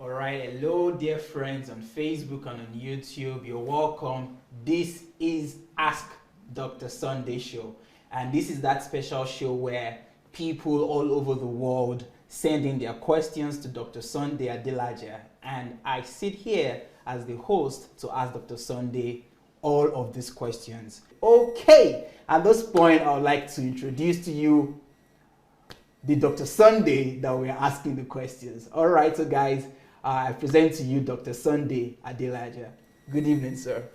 All right, hello, dear friends on Facebook and on YouTube. You're welcome. This is Ask Dr. Sunday Show, and this is that special show where people all over the world send in their questions to Dr. Sunday Adelaja, and I sit here as the host to ask Dr. Sunday all of these questions. Okay, at this point, I would like to introduce to you the Dr. Sunday that we're asking the questions. All right, so guys, I present to you Dr. Sunday Adelaja. Good evening, sir.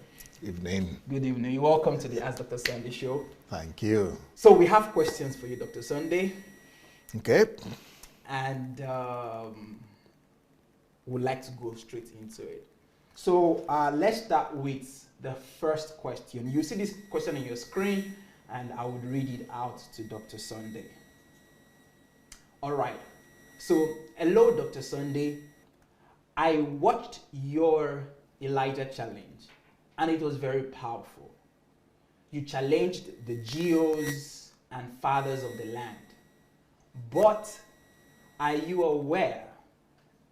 Evening. Good evening. You're welcome to the Ask Dr. Sunday show. Thank you. So we have questions for you, Dr. Sunday. Okay. And we'd like to go straight into it. So let's start with the first question. You see this question on your screen, and I would read it out to Dr. Sunday. All right. So, hello, Dr. Sunday. I watched your Elijah challenge, and it was very powerful. You challenged the GOs and fathers of the land. But are you aware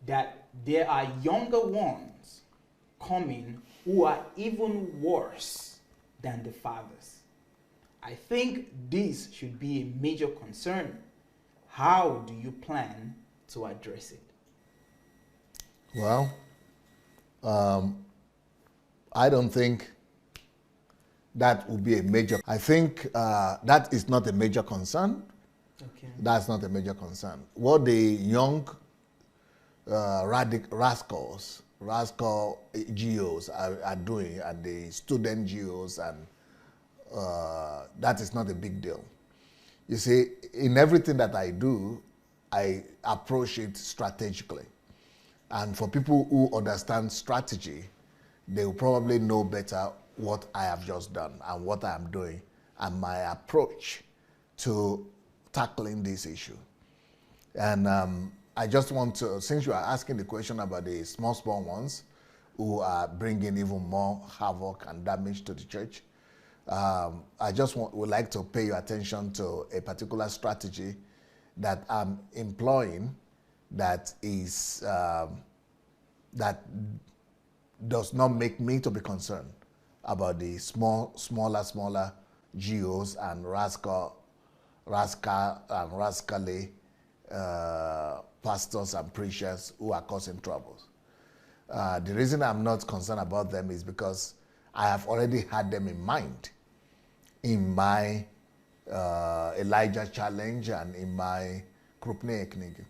that there are younger ones coming who are even worse than the fathers? I think this should be a major concern. How do you plan to address it? Well, I don't think that would be a major. I think that is not a major concern. Okay. That's not a major concern. What the young rascal GOs are doing, and the student GOs, and that is not a big deal. You see, in everything that I do, I approach it strategically. And for people who understand strategy, they will probably know better what I have just done and what I am doing and my approach to tackling this issue. And I just want to, since you are asking the question about the small ones who are bringing even more havoc and damage to the church, I just would like to pay your attention to a particular strategy that I'm employing that is that does not make me to be concerned about the smaller GOs and rascally pastors and preachers who are causing troubles. The reason I'm not concerned about them is because I have already had them in mind in my Elijah challenge and in my Krupneeknig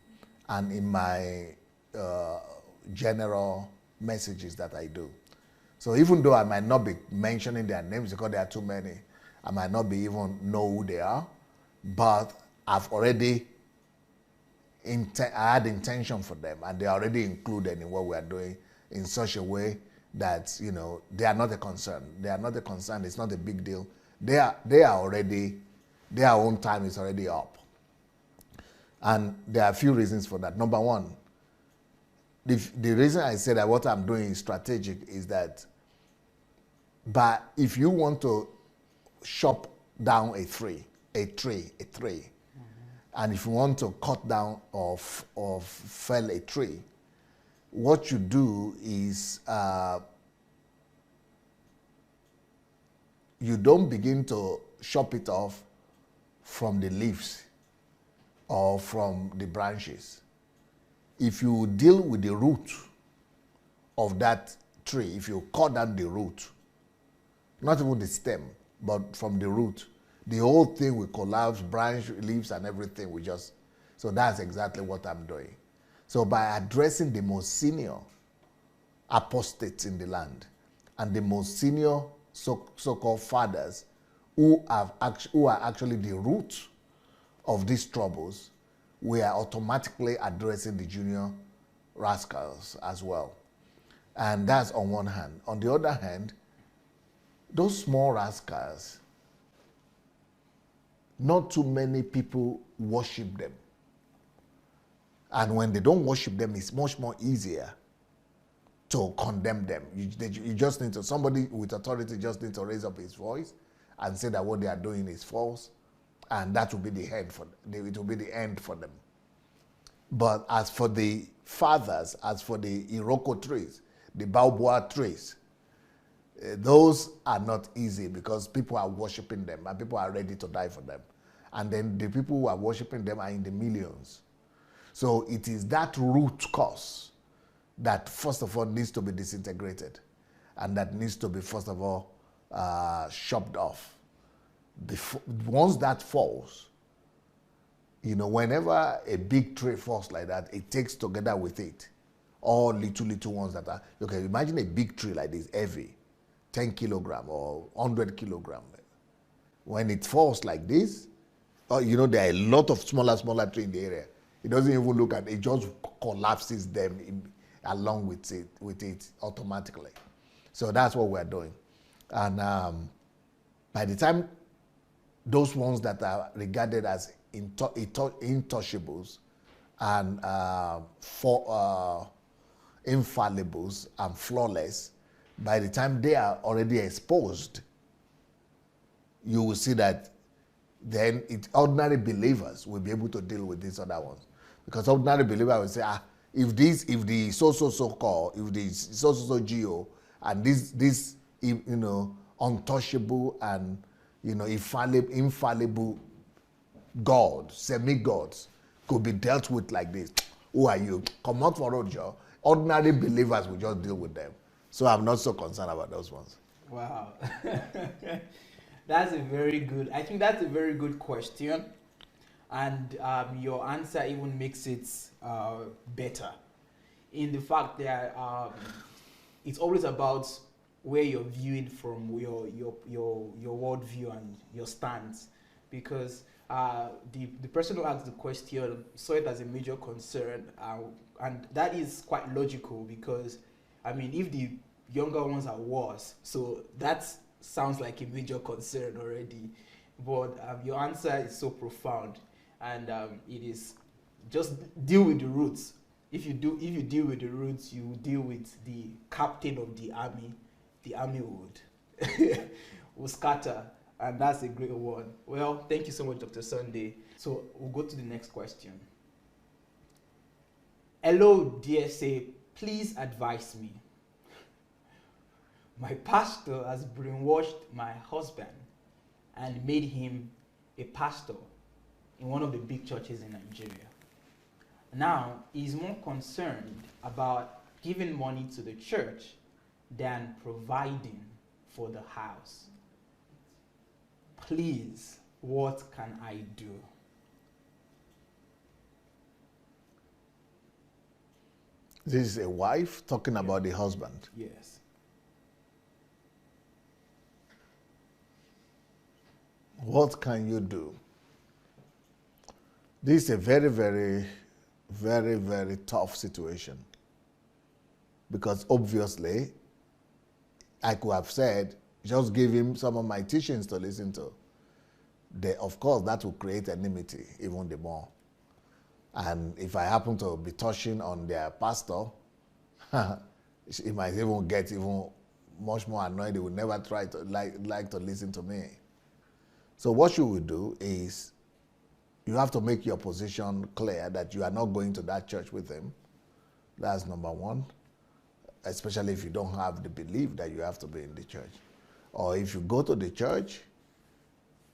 and in my general messages that I do. So even though I might not be mentioning their names because there are too many, I might not be even know who they are, but I've already I had intention for them, and they're already included in what we are doing in such a way that, you know, they are not a concern. They are not a concern. It's not a big deal. They are already, their own time is already up. And there are a few reasons for that. Number one, the reason I say that what I'm doing is strategic is that, but if you want to chop down a tree, and if you want to cut down or fell a tree, what you do is you don't begin to chop it off from the leaves or from the branches. If you deal with the root of that tree, if you cut down the root, not even the stem, but from the root, the whole thing will collapse, branch, leaves, and everything will just, so that's exactly what I'm doing. So by addressing the most senior apostates in the land and the most senior so-called fathers who are actually the root of these troubles, we are automatically addressing the junior rascals as well. And that's on one hand. On the other hand, those small rascals, not too many people worship them. And when they don't worship them, it's much more easier to condemn them. You just need to, somebody with authority just needs to raise up his voice and say that what they are doing is false, and that will be the end for them. It will be the end for them. But as for the fathers, as for the Iroko trees, the Baobab trees, those are not easy because people are worshiping them and people are ready to die for them. And then the people who are worshiping them are in the millions. So it is that root cause that first of all needs to be disintegrated and that needs to be first of all chopped off. Once that falls, you know, whenever a big tree falls like that, it takes together with it all little ones that are, okay, imagine a big tree like this, heavy, 10 kilogram or 100 kilogram. When it falls like this, you know, there are a lot of smaller trees in the area. It doesn't even look at it, just collapses them along with it automatically. So that's what we're doing. And by the time those ones that are regarded as intouchables and infallibles and flawless, by the time they are already exposed, you will see that then ordinary believers will be able to deal with these other ones. Because ordinary believers will say, if the so-called, if the so geo and this you know, untouchable and, you know, infallible God, semi-gods could be dealt with like this. Who are you? Come out for road, Joe. Ordinary believers will just deal with them. So I'm not so concerned about those ones. Wow. That's a very good, I think that's a very good question. And your answer even makes it better. In the fact that it's always about where you're viewing from, your worldview and your stance. Because the person who asked the question saw it as a major concern, and that is quite logical because, I mean, if the younger ones are worse, so that sounds like a major concern already. But your answer is so profound, and it is just deal with the roots. If you deal with the roots, you deal with the captain of the army. The army would scatter. And that's a great one. Well, thank you so much, Dr. Sunday. So we'll go to the next question. Hello, DSA. Please advise me. My pastor has brainwashed my husband and made him a pastor in one of the big churches in Nigeria. Now, he's more concerned about giving money to the church than providing for the house. Please, what can I do? This is a wife talking about the husband. Yes. What can you do? This is a very, very, very, very tough situation. Because obviously, I could have said, just give him some of my teachings to listen to. Of course, that will create enmity even the more. And if I happen to be touching on their pastor, he might even get even much more annoyed. He will never try to like to listen to me. So what you will do is you have to make your position clear that you are not going to that church with him. That's number one, especially if you don't have the belief that you have to be in the church. Or if you go to the church,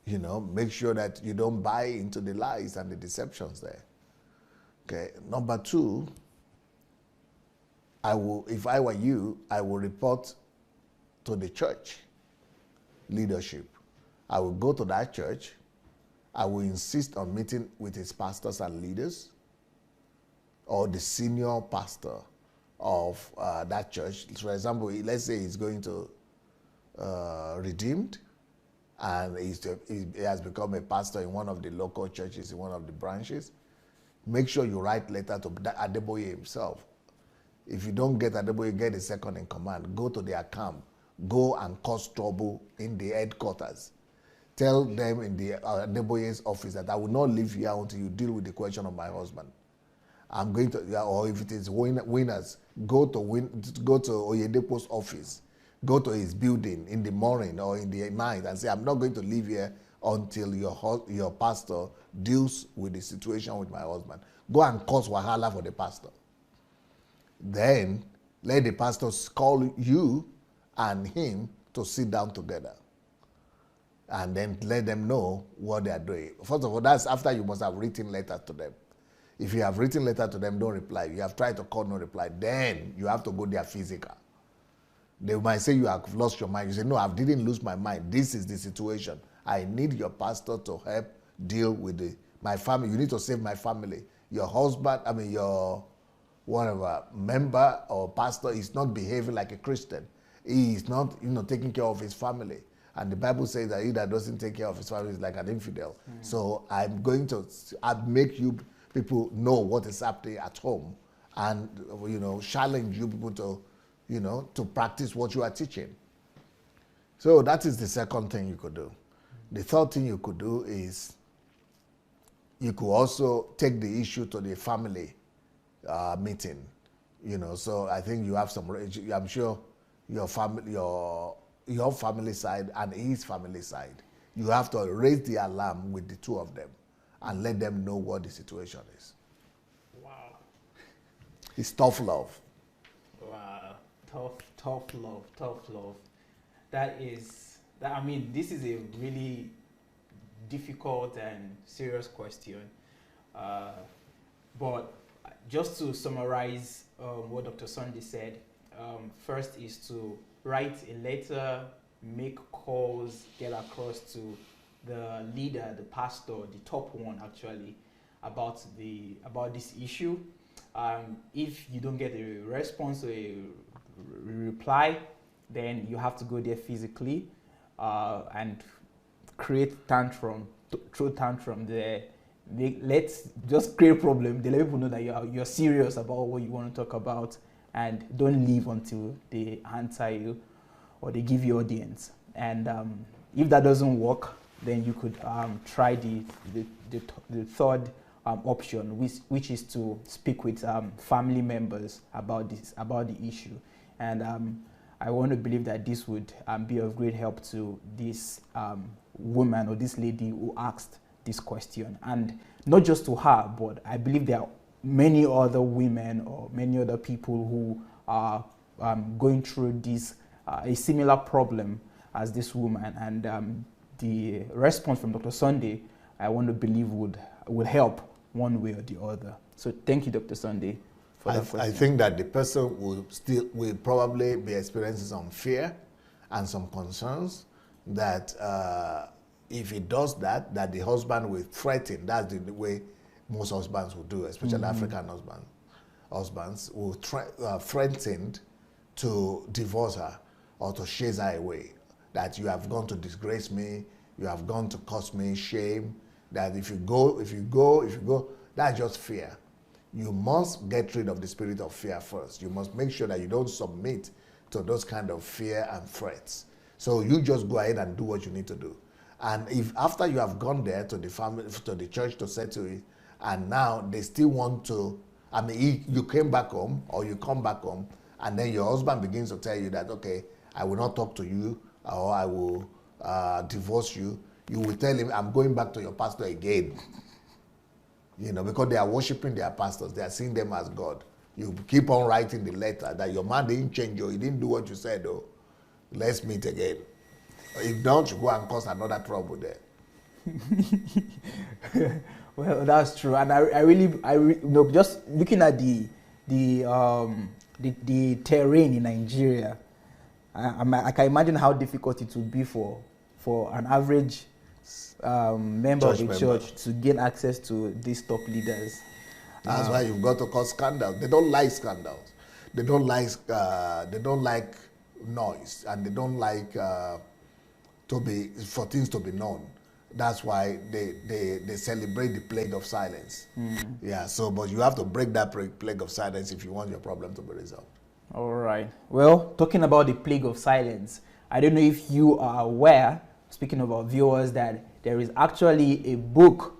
you know, make sure that you don't buy into the lies and the deceptions there. Okay. Number two, if I were you, I will report to the church leadership. I will go to that church. I will insist on meeting with his pastors and leaders or the senior pastor of that church. For example, let's say he's going to Redeemed, and he has become a pastor in one of the local churches, in one of the branches. Make sure you write letter to Adeboye himself. If you don't get Adeboye, get a second in command. Go to their camp. Go and cause trouble in the headquarters. Tell them in the Adeboye's office that I will not leave here until you deal with the question of my husband. I'm going to, or if it is winners, go to Oyedepo's office. Go to his building in the morning or in the night and say, I'm not going to leave here until your pastor deals with the situation with my husband. Go and cause wahala for the pastor. Then let the pastors call you and him to sit down together. And then let them know what they are doing. First of all, that's after you must have written letters to them. If you have written letter to them, don't reply. You have tried to call, no reply. Then you have to go there physical. They might say you have lost your mind. You say, no, I didn't lose my mind. This is the situation. I need your pastor to help deal with my family. You need to save my family. Your husband, your whatever member or pastor is not behaving like a Christian. He is not, taking care of his family. And the Bible says that he that doesn't take care of his family is like an infidel. So I'm going to make you people know what is happening at home, and challenge you people to, to practice what you are teaching. So that is the second thing you could do. The third thing you could do is you could also take the issue to the family meeting. So I think you have some. I'm sure your family side and his family side. You have to raise the alarm with the two of them and let them know what the situation is. Wow. It's tough love. Wow. Tough love. This is a really difficult and serious question. But just to summarize what Dr. Sunday said, first is to write a letter, make calls, get across to the leader, the pastor, the top one actually, about this issue. If you don't get a response or a reply, then you have to go there physically and create tantrum, throw tantrum there. Let's just create a problem. They let people know that you're serious about what you want to talk about, and don't leave until they answer you or they give you audience. And if that doesn't work, then you could try the third option, which is to speak with family members about the issue. And I want to believe that this would be of great help to this woman or this lady who asked this question, and not just to her, but I believe there are many other women or many other people who are going through this a similar problem as this woman, and the response from Dr. Sunday, I want to believe would help one way or the other. So thank you, Dr. Sunday, for that question. I think that the person will probably be experiencing some fear and some concerns that if he does that the husband will threaten. That's the way most husbands will do, especially African husbands will threaten to divorce her or to chase her away. That you have gone to disgrace me, you have gone to cause me shame. That if you go, that's just fear. You must get rid of the spirit of fear first. You must make sure that you don't submit to those kind of fear and threats. So you just go ahead and do what you need to do. And if after you have gone there to the family, to the church to settle it, and now they still want to, you came back home or you come back home, and then your husband begins to tell you that, okay, I will not talk to you or I will divorce you. You will tell him, I'm going back to your pastor again. Because they are worshiping their pastors. They are seeing them as God. You keep on writing the letter that your man didn't change you. He didn't do what you said, though. Let's meet again. If not, you go and cause another trouble there. Well, that's true. And I really just looking at the terrain in Nigeria, I can imagine how difficult it would be for an average member of the church to gain access to these top leaders. That's why you've got to cause scandals. They don't like scandals. They don't like noise, and they don't like for things to be known. That's why they celebrate the plague of silence. Yeah. So, but you have to break that plague of silence if you want your problem to be resolved. All right. Well, talking about the plague of silence, I don't know if you are aware, speaking of our viewers, that there is actually a book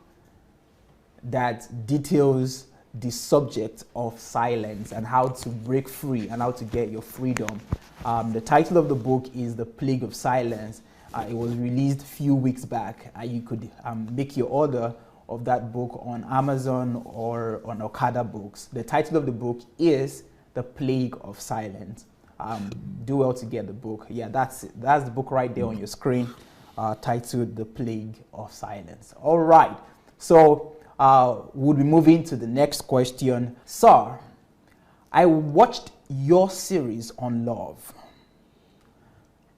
that details the subject of silence and how to break free and how to get your freedom. The title of the book is The Plague of Silence, It was released a few weeks back. You could make your order of that book on Amazon or on Okada Books. The title of the book is The Plague of Silence. Do well to get the book. Yeah, that's it. That's the book right there on your screen, titled The Plague of Silence. All right, so we'll be moving to the next question. Sir, I watched your series on love,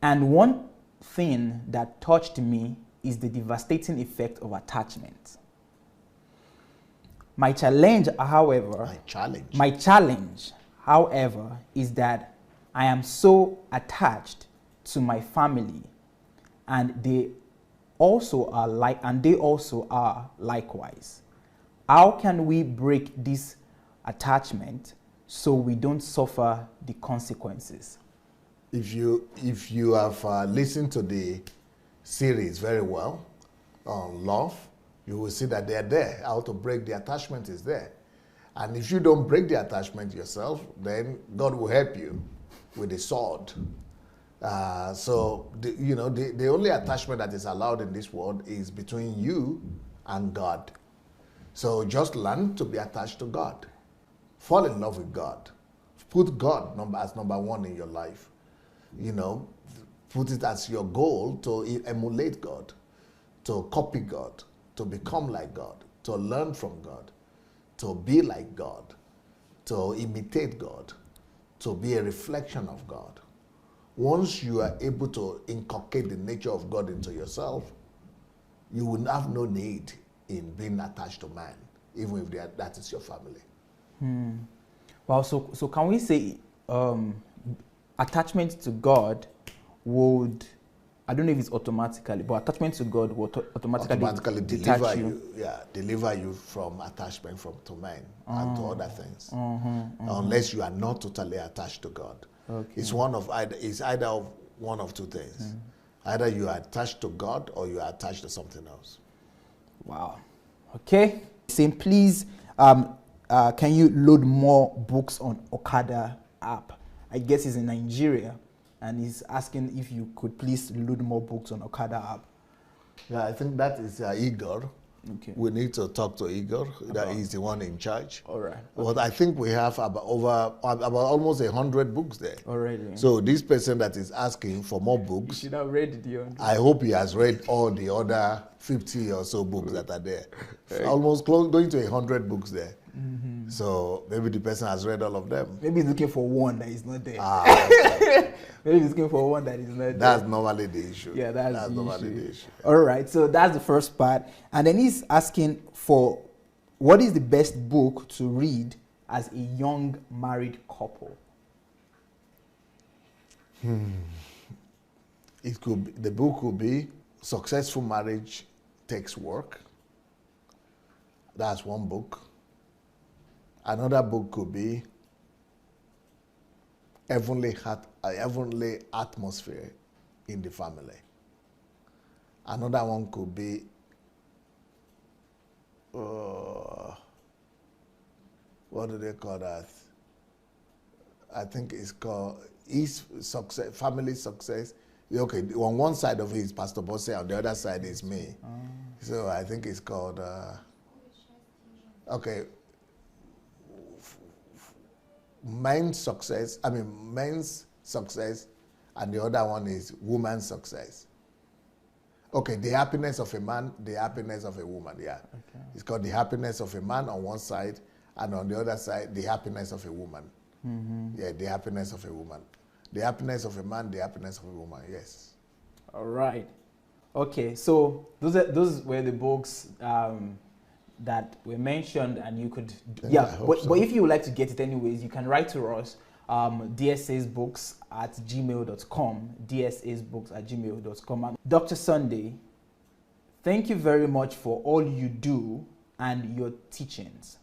and one thing that touched me is the devastating effect of attachment. My challenge, however, is that I am so attached to my family, and they also are likewise. How can we break this attachment so we don't suffer the consequences? If you have listened to the series very well on love, you will see that they're there. How to break the attachment is there. And if you don't break the attachment yourself, then God will help you with a sword. So the only attachment that is allowed in this world is between you and God. So just learn to be attached to God. Fall in love with God. Put God as number one in your life. Put it as your goal to emulate God, to copy God, to become like God, to learn from God, to be like God, to imitate God, to be a reflection of God. Once you are able to inculcate the nature of God into yourself, you will have no need in being attached to man, even if that is your family. Well, so can we say attachment to God would, I don't know if it's automatically, but attachment to God will automatically deliver you. Yeah, deliver you from attachment to man and to other things. Unless you are not totally attached to God. Okay. It's either of one of two things. Either you are attached to God or you are attached to something else. Wow. Okay. Saying, please, can you load more books on Okada app? I guess he's in Nigeria, and he's asking if you could please load more books on Okada app. Yeah, I think that is Igor. Okay. We need to talk to Igor. That is the one in charge. All right. But I think we have about almost 100 books there. Already. So this person that is asking for more books, you should have read the 100. I hope he has read all the other 50 or so books that are there. Almost going to 100 books there. So maybe the person has read all of them. Maybe he's looking for one that is not there. Okay. Maybe he's looking for one that is not there. That's normally the issue. Yeah, that's normally the issue. All right, so that's the first part. And then he's asking for what is the best book to read as a young married couple? The book could be Successful Marriage Takes Work. That's one book. Another book could be Heavenly Atmosphere in the Family. Another one could be what do they call that? I think it's called Family Success. Okay, on one side of it is Pastor Bosse, on the other side is me. So I think it's called men's success, and the other one is woman's success. Okay, the happiness of a man, the happiness of a woman, yeah. Okay. It's called the happiness of a man on one side, and on the other side, the happiness of a woman. Yeah, the happiness of a woman. The happiness of a man, the happiness of a woman, yes. All right. Okay, so those were the books that were mentioned, and you could, but if you would like to get it anyways, you can write to us, dsasbooks@gmail.com, dsasbooks@gmail.com. And Dr. Sunday, thank you very much for all you do and your teachings.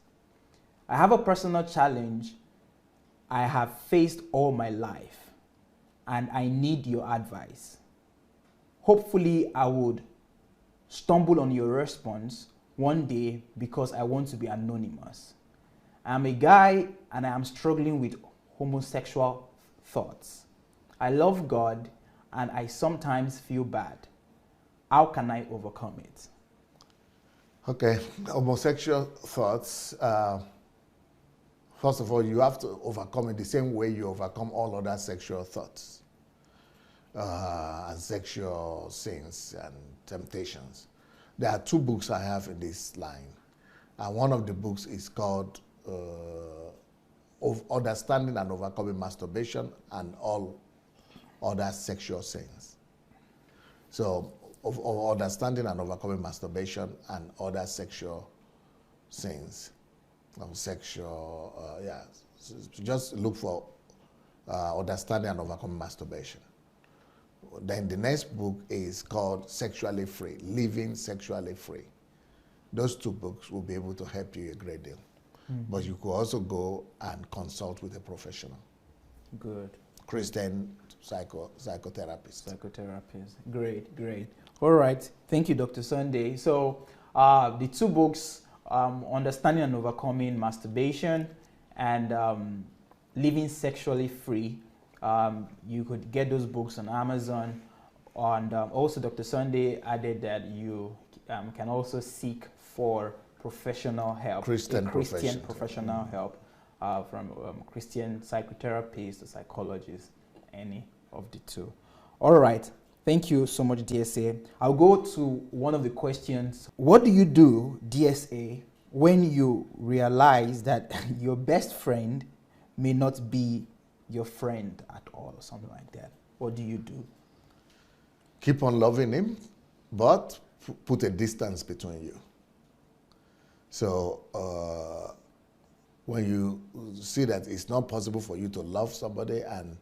I have a personal challenge I have faced all my life, and I need your advice. Hopefully, I would stumble on your response one day because I want to be anonymous. I'm a guy and I am struggling with homosexual thoughts. I love God and I sometimes feel bad. How can I overcome it? Okay, homosexual thoughts. First of all, you have to overcome it the same way you overcome all other sexual thoughts and sexual sins and temptations. There are 2 books I have in this line. And one of the books is called of Understanding and Overcoming Masturbation and All Other Sexual Sins. So, of Understanding and Overcoming Masturbation and Other Sexual Sins. Sexual, yeah. So just look for Understanding and Overcoming Masturbation. Then the next book is called Sexually Free, Living Sexually Free. Those 2 books will be able to help you a great deal. Mm-hmm. But you could also go and consult with a professional. Good. Christian psychotherapist. Psychotherapist. Great, great. All right. Thank you, Dr. Sunday. So the 2 books, Understanding and Overcoming Masturbation and Living Sexually Free, you could get those books on Amazon. And also Dr. Sunday added that you can also seek for professional help, Christian professional help from Christian psychotherapist or psychologist, any of the 2. All right. Thank you so much, DSA. I'll go to one of the questions. What do you do, DSA, when you realize that your best friend may not be your friend at all or something like that? What do you do? Keep on loving him, but put a distance between you. So when you see that it's not possible for you to love somebody and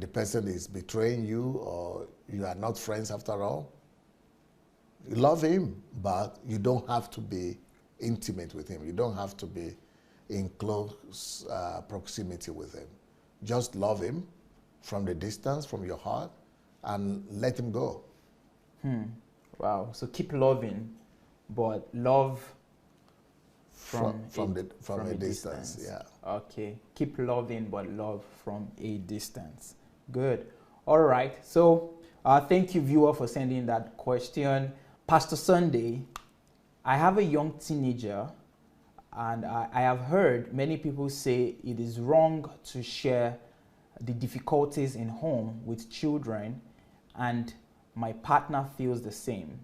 the person is betraying you or you are not friends after all, you love him, but you don't have to be intimate with him. You don't have to be in close proximity with him. Just love him from the distance, from your heart, and let him go. Wow. So keep loving, but love from a distance. Yeah. Okay. Keep loving, but love from a distance. Good. All right. So thank you, viewer, for sending that question. Pastor Sunday, I have a young teenager, and I have heard many people say it is wrong to share the difficulties in home with children, and my partner feels the same.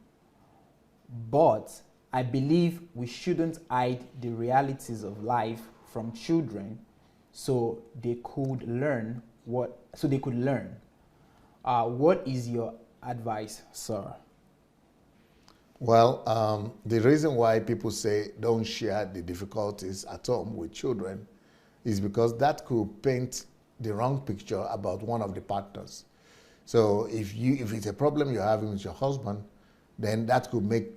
But I believe we shouldn't hide the realities of life from children so they could learn. What is your advice, sir? Well, the reason why people say don't share the difficulties at home with children is because that could paint the wrong picture about one of the partners. So if it's a problem you're having with your husband, then that could make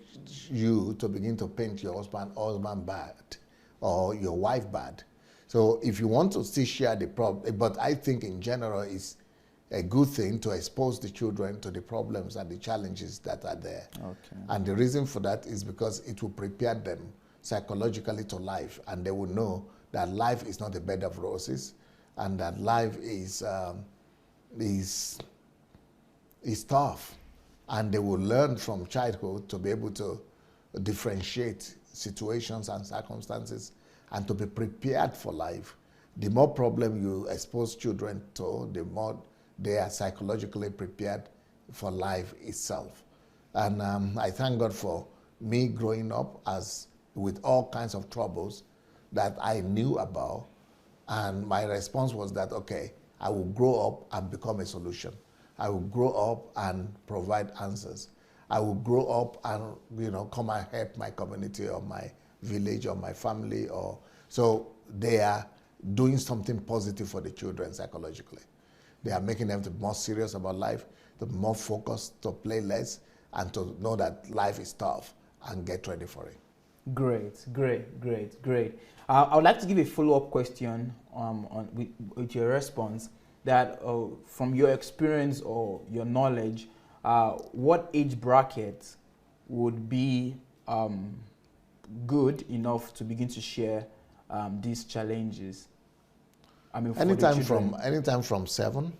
you to begin to paint your husband bad or your wife bad. So if you want to still share the problem, but I think in general it's a good thing to expose the children to the problems and the challenges that are there. Okay. And the reason for that is because it will prepare them psychologically to life, and they will know that life is not a bed of roses, and that life is tough. And they will learn from childhood to be able to differentiate situations and circumstances and to be prepared for life. The more problem you expose children to, the more they are psychologically prepared for life itself. And I thank God for me growing up with all kinds of troubles that I knew about. And my response was that, okay, I will grow up and become a solution. I will grow up and provide answers. I will grow up and come and help my community or my village or my family. So they are doing something positive for the children psychologically. They are making them to be more serious about life, to be more focused, to play less, and to know that life is tough and get ready for it. Great. I would like to give a follow-up question with your response. That from your experience or your knowledge, what age bracket would be good enough to begin to share these challenges? I mean, anytime from 7.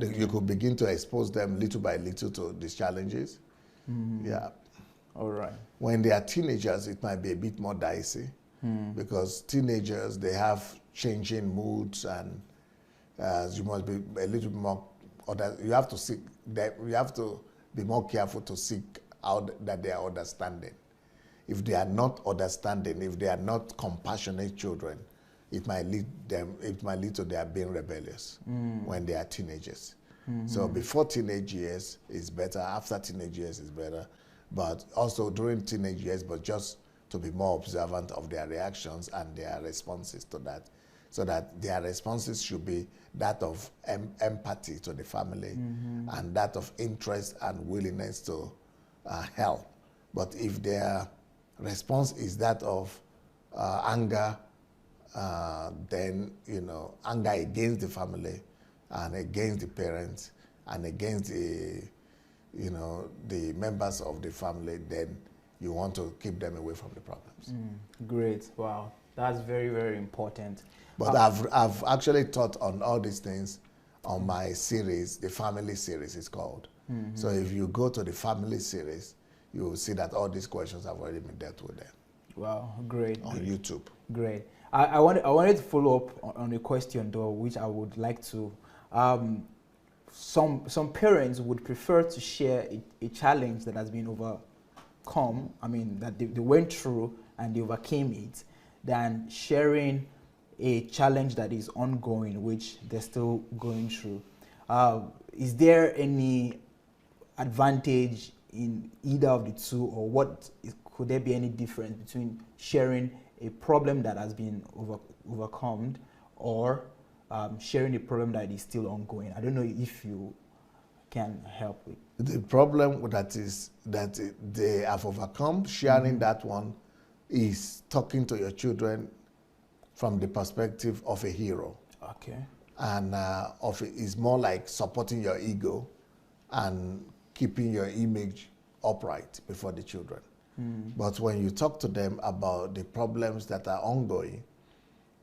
You could begin to expose them little by little to these challenges. Yeah. All right. When they are teenagers, it might be a bit more dicey because teenagers, they have changing moods, and you must be a little more, you have to seek that, you have to be more careful to seek out that they are understanding. If they are not understanding, if they are not compassionate children, it might lead to their being rebellious when they are teenagers. So before teenage years is better, after teenage years is better, but also during teenage years, but just to be more observant of their reactions and their responses to that, so that their responses should be that of empathy to the family and that of interest and willingness to help. But if their response is that of anger, then, anger against the family and against the parents and against the members of the family, then you want to keep them away from the problems. Great. Wow. That's very, very important. But I've actually taught on all these things on my series, the family series is called. So if you go to the family series, you will see that all these questions have already been dealt with there. Wow, great. On YouTube. Great. I wanted to follow up on a question though, which I would like to. Some parents would prefer to share a challenge that has been overcome, that they went through and they overcame it, than sharing a challenge that is ongoing, which they're still going through. Is there any advantage in either of the two, or could there be any difference between sharing a problem that has been overcome or sharing a problem that is still ongoing? I don't know if you can help with. The problem that they have overcome, sharing that one, is talking to your children from the perspective of a hero. Okay. And is more like supporting your ego and keeping your image upright before the children. But when you talk to them about the problems that are ongoing,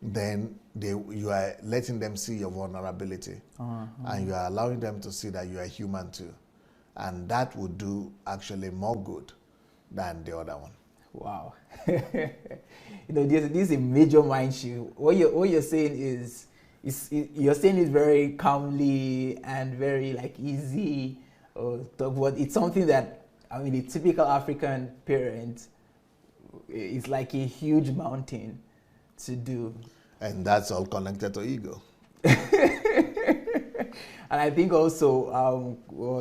then you are letting them see your vulnerability, and you are allowing them to see that you are human too. And that would do actually more good than the other one. Wow. This is a major mind shift. What you're saying is you're saying it very calmly and very easy, but it's something that a typical African parent is like a huge mountain to do. And that's all connected to ego. And I think also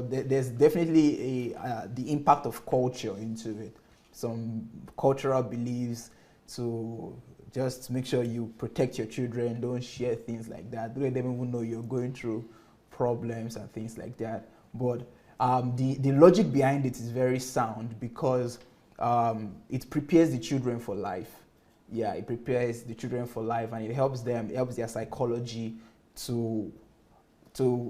there's definitely the impact of culture into it. Some cultural beliefs to just make sure you protect your children, don't share things like that. Don't let them even know you're going through problems and things like that. But the logic behind it is very sound because it prepares the children for life. Yeah, it prepares the children for life, and it helps their psychology to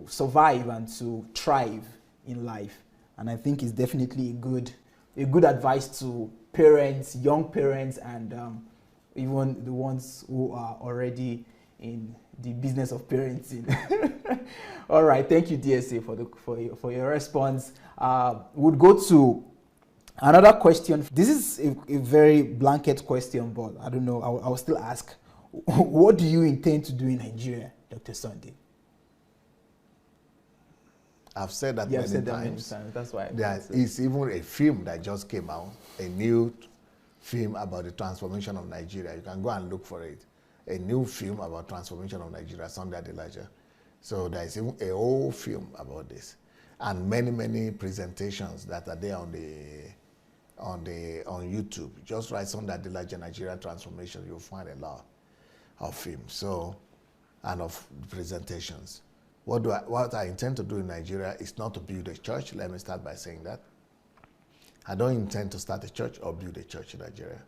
survive and to thrive in life. And I think it's definitely a good advice to parents, young parents, and even the ones who are already in the business of parenting. All right, thank you, DSA, for your response. We'll go to another question. This is a very blanket question, but I don't know. I'll still ask. What do you intend to do in Nigeria, Dr. Sunday? I've said that many times. That's why. There is even a film that just came out, a new film about the transformation of Nigeria. You can go and look for it. A new film about transformation of Nigeria, Sunday Adelaja. So there is even a whole film about this, and many presentations that are there on YouTube. Just write Sunday Adelaja Nigeria transformation. You'll find a lot of films. And of presentations. What I intend to do in Nigeria is not to build a church. Let me start by saying that. I don't intend to start a church or build a church in Nigeria.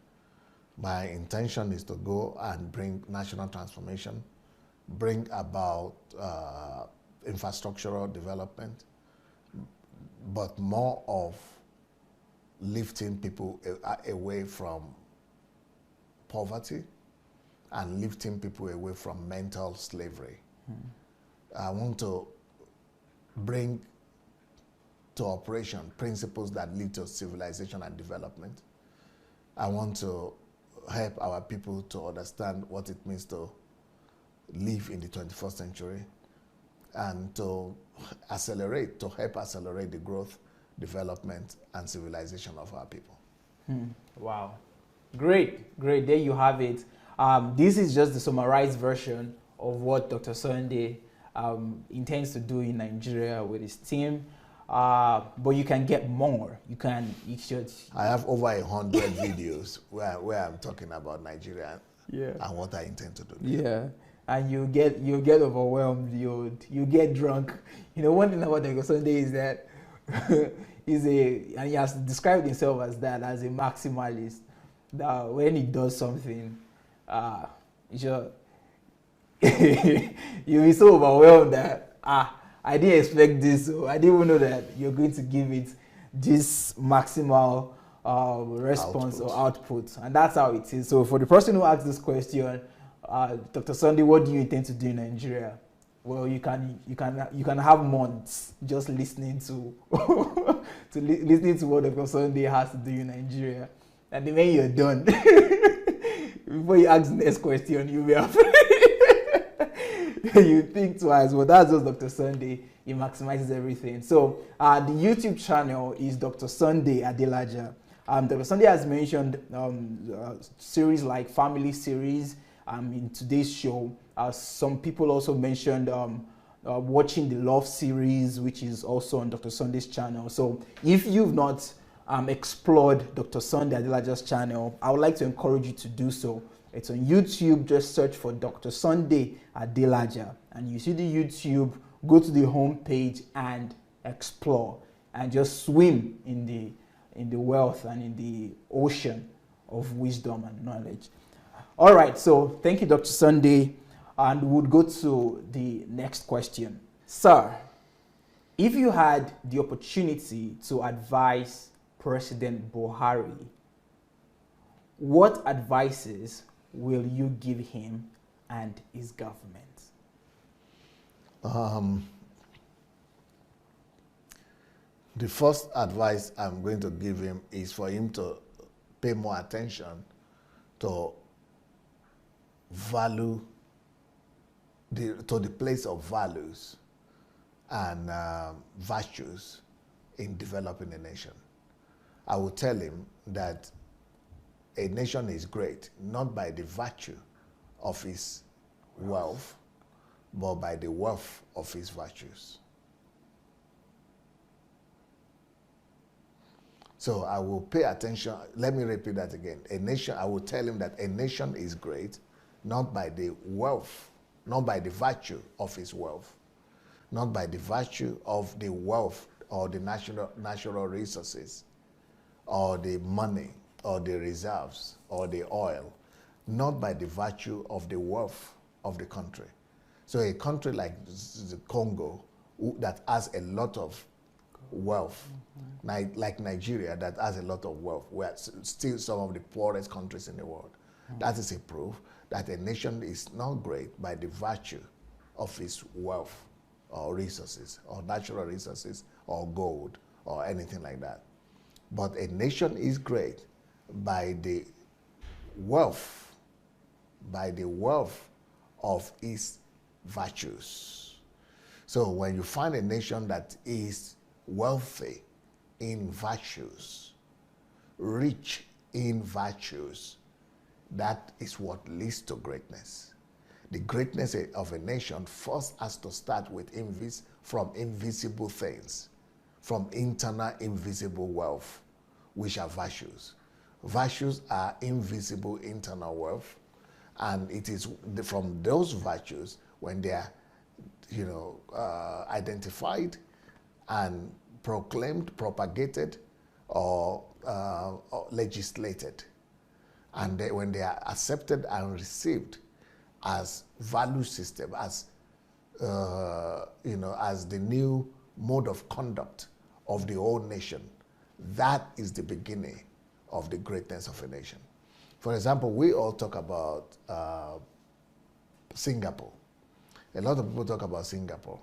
My intention is to go and bring national transformation, bring about infrastructural development, but more of lifting people away from poverty and lifting people away from mental slavery. I want to bring to operation principles that lead to civilization and development. I want to help our people to understand what it means to live in the 21st century and to help accelerate the growth, development, and civilization of our people. Wow. Great, great. There you have it. This is just the summarized version of what Dr. Sunday intends to do in Nigeria with his team. But you can get more. You should. I have over 100 videos where I'm talking about Nigeria and what I intend to do. Yeah. And you get overwhelmed, you get drunk. You know, one thing about Dr. Sunday is that and he has described himself as that, as a maximalist. That when he does something, you'll be so overwhelmed that I didn't expect this, so I didn't even know that you're going to give it this maximal response or output, and that's how it is. So for the person who asked this question, Dr. Sunday, what do you intend to do in Nigeria? Well, you can have months just listening to listening to what Dr. Sunday has to do in Nigeria, and then when you're done, before you ask the next question, you'll be afraid. You think twice. Well, that's just Dr. Sunday. He maximizes everything. So the YouTube channel is Dr. Sunday Adelaja. Dr. Sunday has mentioned series like family series in today's show. Some people also mentioned watching the love series, which is also on Dr. Sunday's channel. So if you've not explored Dr. Sunday Adelaja's channel, I would like to encourage you to do so. It's on YouTube. Just search for Dr. Sunday Adelaja, and you see the YouTube. Go to the home page and explore, and just swim in the wealth and in the ocean of wisdom and knowledge. All right. So thank you, Dr. Sunday, and we'll go to the next question, sir. If you had the opportunity to advise President Buhari, what advices will you give him and his government? The first advice I'm going to give him is for him to pay more attention to the place of values and virtues in developing a nation. I will tell him that a nation is great not by the virtue of its wealth, but by the wealth of its virtues. So I will pay attention. Let me repeat that again. I will tell him that a nation is great not by the wealth, not by the virtue of its wealth, not by the virtue of the wealth or the natural resources or the money or the reserves or the oil, not by the virtue of the wealth of the country. So a country like the Congo that has a lot of wealth, like Nigeria that has a lot of wealth, we're still some of the poorest countries in the world. That is a proof that a nation is not great by the virtue of its wealth or resources or natural resources or gold or anything like that. But a nation is great by the wealth of its virtues. So when you find a nation that is wealthy in virtues, rich in virtues, that is what leads to greatness. The greatness of a nation first has to start from invisible things, from internal invisible wealth, which are virtues. Virtues are invisible internal wealth, and it is from those virtues, when they are, identified and proclaimed, propagated, or legislated, and when they are accepted and received as value system, as as the new mode of conduct of the whole nation, that is the beginning of the greatness of a nation. For example, we all talk about Singapore. A lot of people talk about Singapore,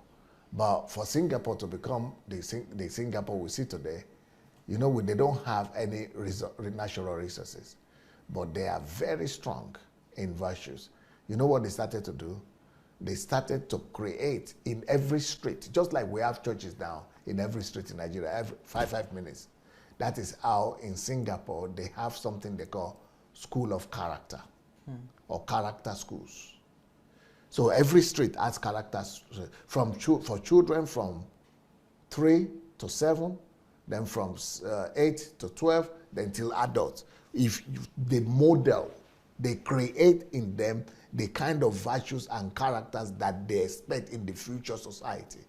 But for Singapore to become the Singapore we see today, you know, they don't have any natural resources, but they are very strong in virtues. You know what they started to do? They started to create in every street, just like we have churches now in every street in Nigeria, every 5 minutes. That is how in Singapore they have something they call School of Character or character schools. So every street has characters for children from 3 to 7, then from 8 to 12, then till adults. If they model, they create in them the kind of virtues and characters that they expect in the future society,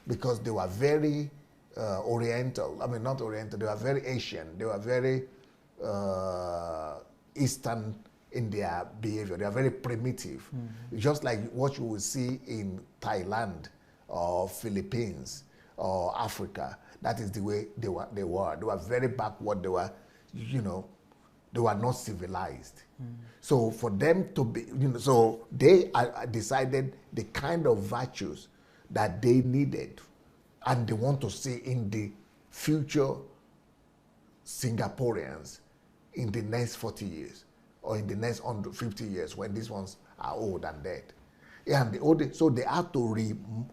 because they were very Oriental. I mean, not Oriental. They were very Asian. They were very Eastern in their behavior. They are very primitive, just like what you will see in Thailand or Philippines or Africa. That is the way they were. They were very backward. They were, you know, they were not civilized. So for them to be, you know, so they decided the kind of virtues that they needed and they want to see in the future Singaporeans in the next 40 years or in the next 150 years when these ones are old and dead. And so they have to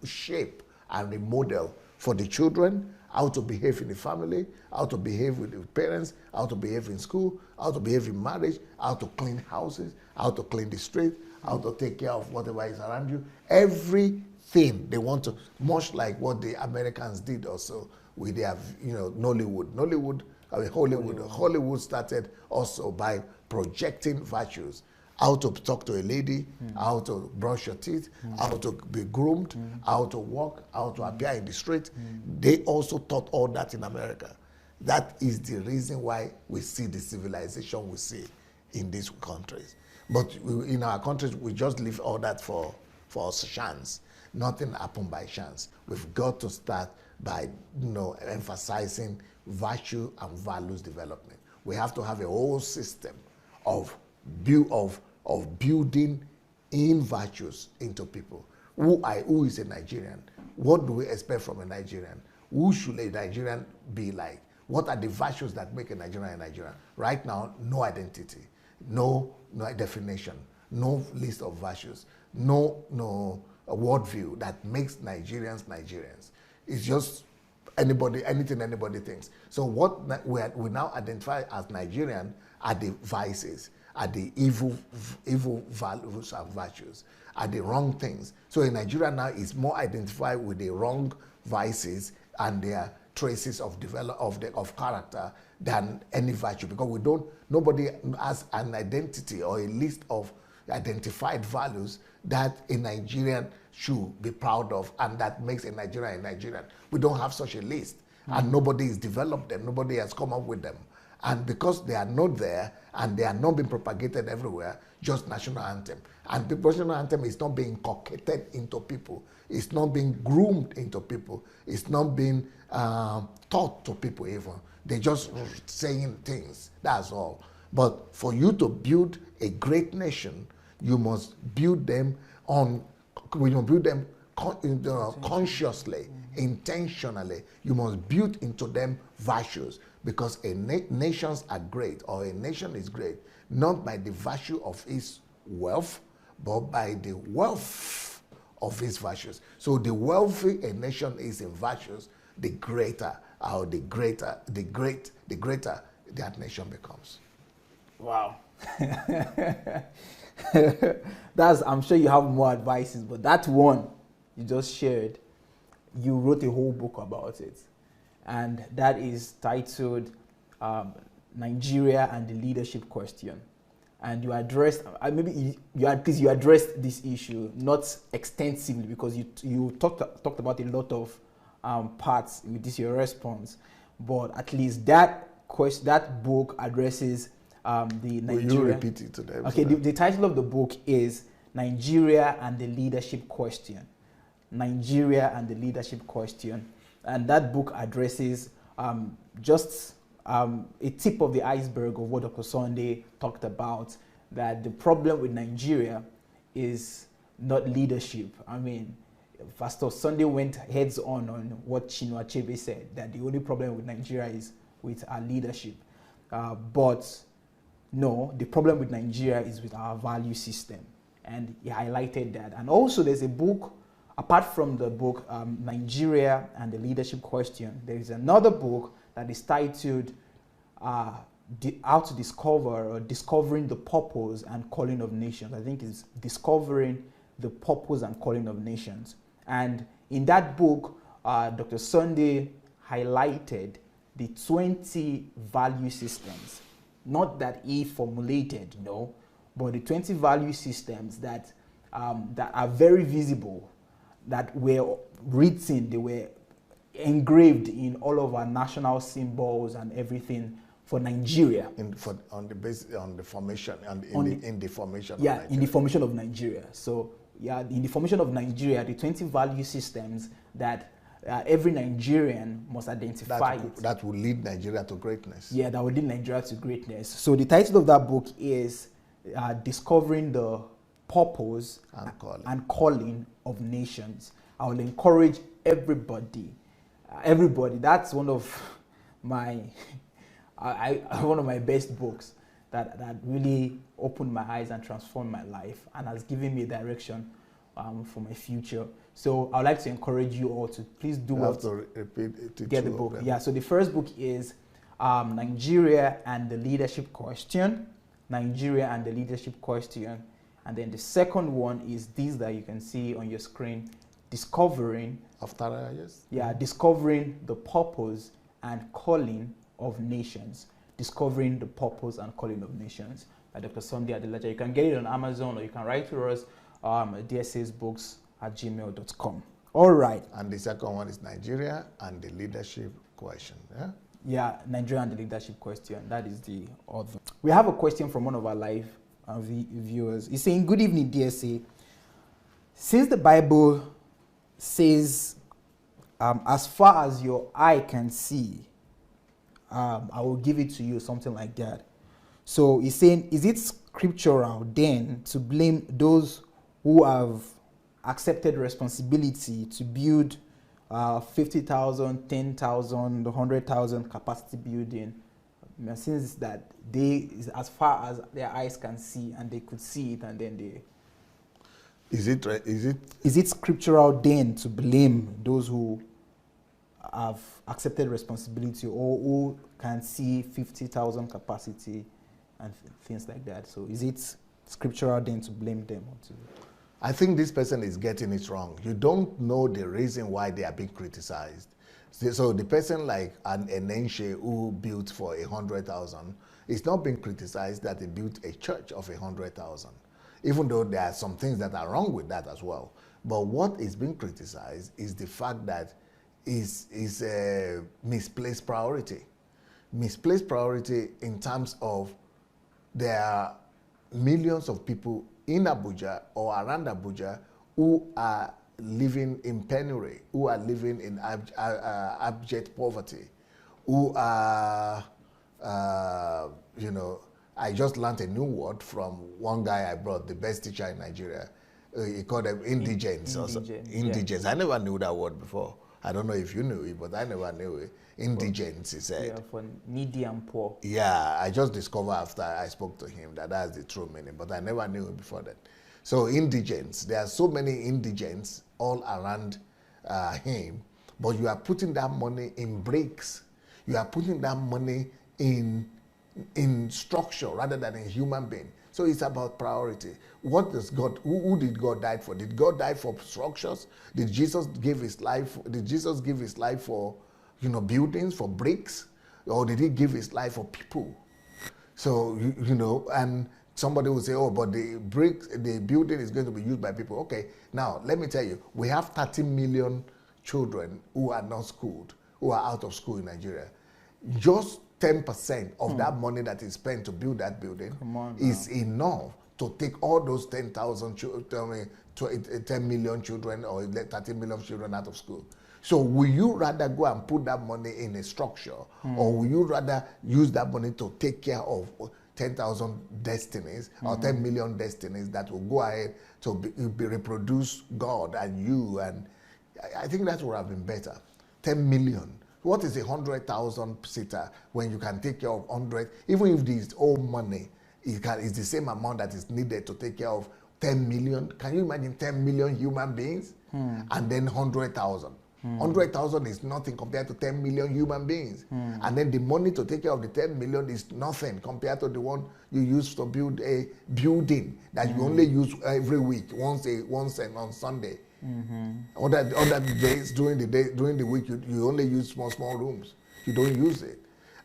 reshape and remodel for the children, how to behave in the family, how to behave with the parents, how to behave in school, how to behave in marriage, how to clean houses, how to clean the street, how to take care of whatever is around you. Everything they want to, much like what the Americans did also with their, you know, Hollywood started also by projecting virtues. How to talk to a lady, how to brush your teeth, how to be groomed, how to walk, how to appear in the street. They also taught all that in America. That is the reason why we see the civilization we see in these countries. But in our countries, we just leave all that for chance. Nothing happened by chance. We've got to start by, you know, emphasizing virtue and values development. We have to have a whole system of building in virtues into people. Who is a Nigerian? What do we expect from a Nigerian? Who should a Nigerian be like? What are the virtues that make a Nigerian a Nigerian? Right now, no identity, no definition, no list of virtues, no worldview that makes Nigerians Nigerians. It's just anything anybody thinks. So what we now identify as Nigerian are the vices, are the evil values and virtues, are the wrong things. So in Nigeria now is more identified with the wrong vices and their traces of character than any virtue, because nobody has an identity or a list of identified values that a Nigerian should be proud of and that makes a Nigerian a Nigerian. We don't have such a list, and nobody has developed them, nobody has come up with them. And because they are not there and they are not being propagated everywhere, just national anthem. And the national anthem is not being inculcated into people. It's not being groomed into people. It's not being taught to people even. They're just saying things, that's all. But for you to build a great nation, you must build them consciously, intentionally. You must build into them virtues, because nations are great, or a nation is great, not by the virtue of its wealth, but by the wealth of its virtues. So the wealthy a nation is in virtues, the greater that nation becomes. Wow. I'm sure you have more advices, but that one you just shared, you wrote a whole book about it. And that is titled Nigeria and the Leadership Question. And you addressed, you addressed this issue, not extensively, because you talked about a lot of parts with this your response, but at least that book addresses the Nigeria. Will you repeat it to them? Okay, the title of the book is Nigeria and the Leadership Question. Nigeria and the Leadership Question. And that book addresses just a tip of the iceberg of what Dr. Sunday talked about, that the problem with Nigeria is not leadership. I mean, Pastor Sunday went heads on what Chinua Achebe said, that the only problem with Nigeria is with our leadership. But no, the problem with Nigeria is with our value system. And he highlighted that. And also there's a book, apart from the book Nigeria and the Leadership Question, there is another book that is titled How to Discover or Discovering the Purpose and Calling of Nations. I think it's Discovering the Purpose and Calling of Nations. And in that book, Dr. Sunday highlighted the 20 value systems, not that he formulated, no, but the 20 value systems that are very visible, that were written, they were engraved in all of our national symbols and everything for Nigeria. In the formation of Nigeria. In the formation of Nigeria. So yeah, in the formation of Nigeria, the 20 value systems that every Nigerian must identify. That will lead Nigeria to greatness. Yeah, that will lead Nigeria to greatness. So the title of that book is Discovering the Purpose and Calling of Nations. I will encourage everybody. That's one of my one of my best books that really opened my eyes and transformed my life and has given me direction for my future. So I would like to encourage you all to please do what to repeat to get the book. Yeah. So the first book is Nigeria and the Leadership Question. Nigeria and the Leadership Question. And then the second one is this that you can see on your screen, Discovering. After yes. Yeah, Discovering the Purpose and Calling of Nations. Discovering the Purpose and Calling of Nations by Dr. Sunday Adelaja. You can get it on Amazon, or you can write to us at dsasbooks@gmail.com. All right. And the second one is Nigeria and the Leadership Question. Yeah? Yeah, Nigeria and the Leadership Question. That is the other. We have a question from one of our live viewers. He's saying, good evening, DSA. Since the Bible says, as far as your eye can see, I will give it to you, something like that. So he's saying, is it scriptural then to blame those who have accepted responsibility to build 50,000, 10,000, 100,000 capacity building, since that they, as far as their eyes can see, and they could see it, and then they... Is it scriptural then to blame those who have accepted responsibility or who can see 50,000 capacity and things like that? So is it scriptural then to blame them? I think this person is getting it wrong. You don't know the reason why they are being criticized. So the person like an Enenche who built for 100,000 is not being criticized that he built a church of 100,000, even though there are some things that are wrong with that as well. But what is being criticized is the fact that is a misplaced priority. Misplaced priority in terms of there are millions of people in Abuja or around Abuja who are living in penury, who are living in abject poverty, who are, you know, I just learned a new word from one guy I brought, the best teacher in Nigeria. He called them indigents. Indigents. Yeah. I never knew that word before. I don't know if you knew it, but I never knew it. Indigents, he said. Yeah, for needy and poor. Yeah, I just discovered after I spoke to him that that's the true meaning, but I never knew it before that. So indigents, there are so many indigents all around him, but you are putting that money in bricks. You are putting that money in structure rather than in human being. So it's about priority. What does God, who did God die for? Did God die for structures? Did Jesus give his life? Did Jesus give his life for, you know, buildings, for bricks? Or did he give his life for people? So, you know, and somebody will say, oh, but the building is going to be used by people. Okay, now let me tell you, we have 30 million children who are not schooled, who are out of school in Nigeria. Just 10% of that money that is spent to build that building is enough to take all those 10,000 children, 10 million children or 30 million children out of school. So will you rather go and put that money in a structure or will you rather use that money to take care of 10,000 destinies or 10 million destinies that will go ahead to reproduce God and you. And I think that would have been better. 10 million. What is a 100,000 seater when you can take care of 100? Even if this old money is the same amount that is needed to take care of 10 million. Can you imagine 10 million human beings? And then 100,000. 100,000 is nothing compared to 10 million human beings. And then the money to take care of the 10 million is nothing compared to the one you use to build a building that you only use every week, once and on Sunday. Other days during the week, you only use small rooms. You don't use it.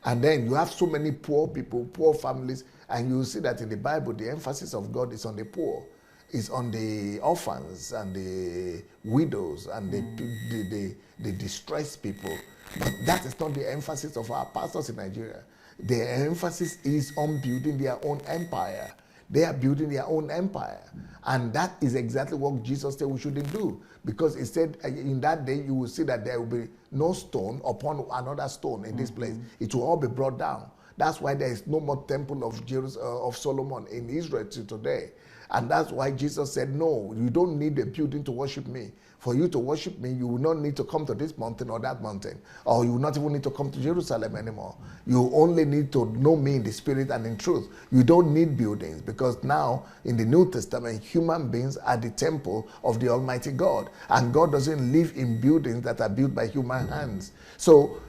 And then you have so many poor people, poor families, and you see that in the Bible, the emphasis of God is on the poor. It's on the orphans and the widows and the distressed people. But that is not the emphasis of our pastors in Nigeria. The emphasis is on building their own empire. They are building their own empire. And that is exactly what Jesus said we shouldn't do. Because he said, in that day, you will see that there will be no stone upon another stone in this place. It will all be brought down. That's why there is no more temple of Solomon in Israel till today. And that's why Jesus said, no, you don't need a building to worship me. For you to worship me, you will not need to come to this mountain or that mountain. Or you will not even need to come to Jerusalem anymore. You only need to know me in the spirit and in truth. You don't need buildings, because now in the New Testament, human beings are the temple of the Almighty God. And God doesn't live in buildings that are built by human hands. So,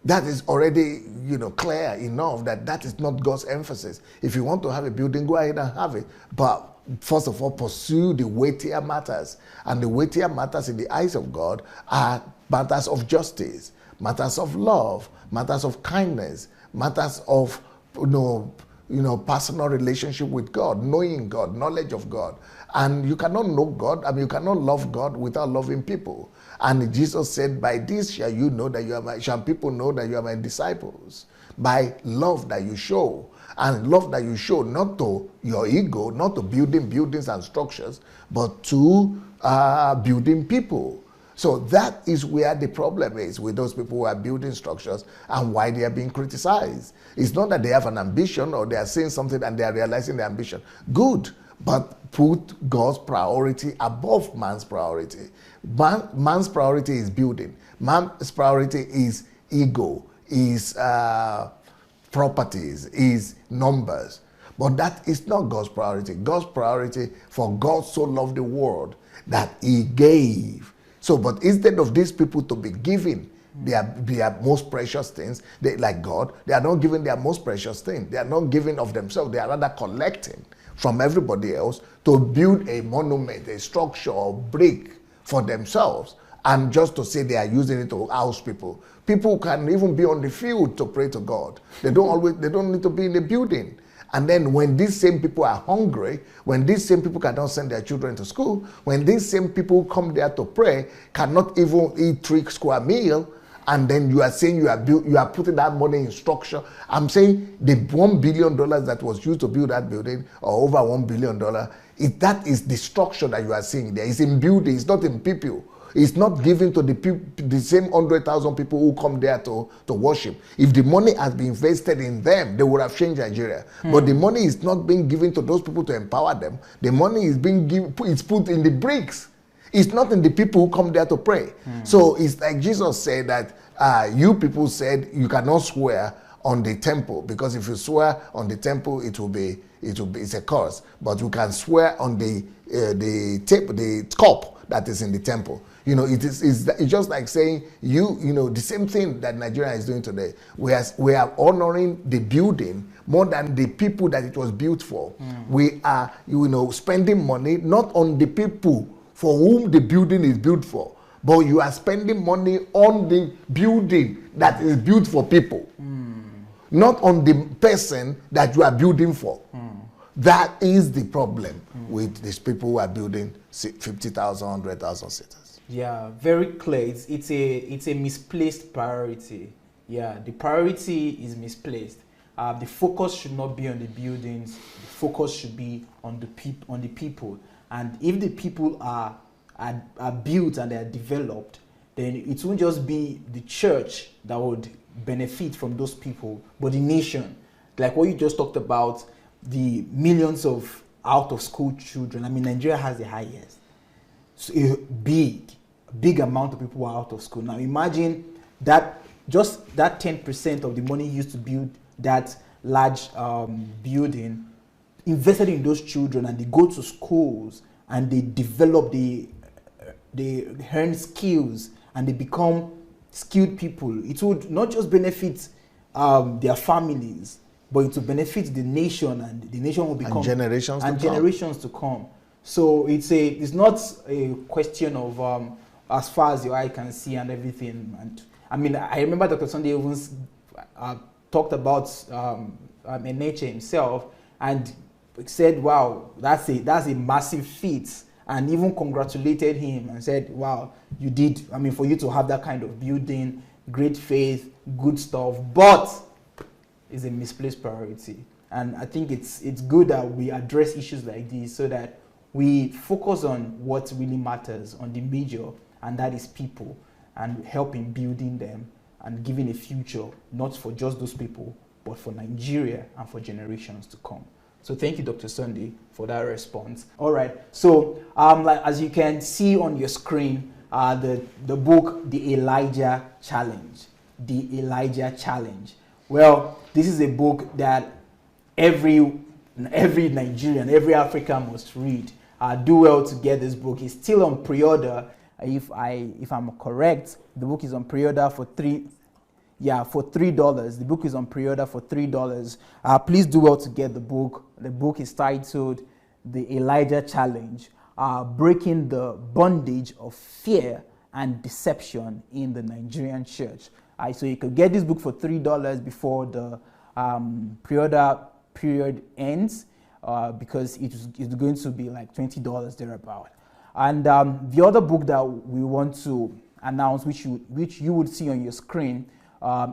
that is already, clear enough that is not God's emphasis. If you want to have a building, go ahead and have it. But first of all, pursue the weightier matters. And the weightier matters in the eyes of God are matters of justice, matters of love, matters of kindness, matters of, personal relationship with God, knowing God, knowledge of God. And you cannot know God, you cannot love God without loving people. And Jesus said, by this shall you know that shall people know that you are my disciples, by love that you show. And love that you show not to your ego, not to building buildings and structures, but to building people. So that is where the problem is with those people who are building structures and why they are being criticized. It's not that they have an ambition or they are saying something and they are realizing their ambition. Good, but put God's priority above man's priority. Man's priority is building. Man's priority is ego, is properties, is numbers. But that is not God's priority. God's priority, for God so loved the world that he gave. So, but instead of these people to be giving their most precious things, like God, they are not giving their most precious thing. They are not giving of themselves. They are rather collecting from everybody else to build a monument, a structure, or brick for themselves, and just to say they are using it to house people. People can even be on the field to pray to God. They don't need to be in a building. And then when these same people are hungry, when these same people cannot send their children to school, when these same people come there to pray, cannot even eat 3 square meals, and then you are saying you are putting that money in structure. I'm saying the $1 billion that was used to build that building, or over $1 billion, that is the structure that you are seeing there. It's in building, it's not in people. It's not given to the same 100,000 people who come there to worship. If the money has been invested in them, they would have changed Nigeria. But the money is not being given to those people to empower them. The money is being it's put in the bricks. It's not in the people who come there to pray. So it's like Jesus said that you people said you cannot swear on the temple, because if you swear on the temple, it's a curse. But you can swear on the cup that is in the temple. It's just like saying the same thing that Nigeria is doing today. We are honoring the building more than the people that it was built for. We are spending money not on the people for whom the building is built for, but you are spending money on the building that is built for people, not on the person that you are building for. That is the problem with these people who are building 50,000, 100,000 seaters. Yeah, very clear. It's a misplaced priority. Yeah, the priority is misplaced. The focus should not be on the buildings. The focus should be on the people. And if the people are built and they are developed, then it won't just be the church that would benefit from those people, but the nation. like what you just talked about, the millions of out of school children. I mean, Nigeria has the highest. So a big amount of people are out of school. Now imagine that just that 10% of the money used to build that large building, invested in those children, and they go to schools and they develop, they learn skills and they become skilled people. It would not just benefit their families, but it will benefit the nation, and the nation will become generations to come. So it's not a question of as far as your eye can see and everything. And I mean, I remember Dr. Sunday even talked about nature himself and said, "Wow, that's a massive feat," and even congratulated him and said, "Wow, you did. I mean, for you to have that kind of building, great faith, good stuff, but it's a misplaced priority." And I think it's good that we address issues like this so that we focus on what really matters, on the major, and that is people, and help in building them and giving a future, not for just those people, but for Nigeria and for generations to come. So thank you, Dr. Sunday, for that response. All right. So like, as you can see on your screen, the book, The Elijah Challenge. The Elijah Challenge. Well, this is a book that every Nigerian, every African must read. Do well to get this book. It's still on pre-order. If I'm correct, the book is on pre-order for $3. The book is on pre-order for $3. Please do well to get the book. The book is titled The Elijah Challenge, Breaking the Bondage of Fear and Deception in the Nigerian Church. So you could get this book for $3 before the pre-order period ends, because it's going to be like $20 thereabout. And the other book that we want to announce, which you would see on your screen,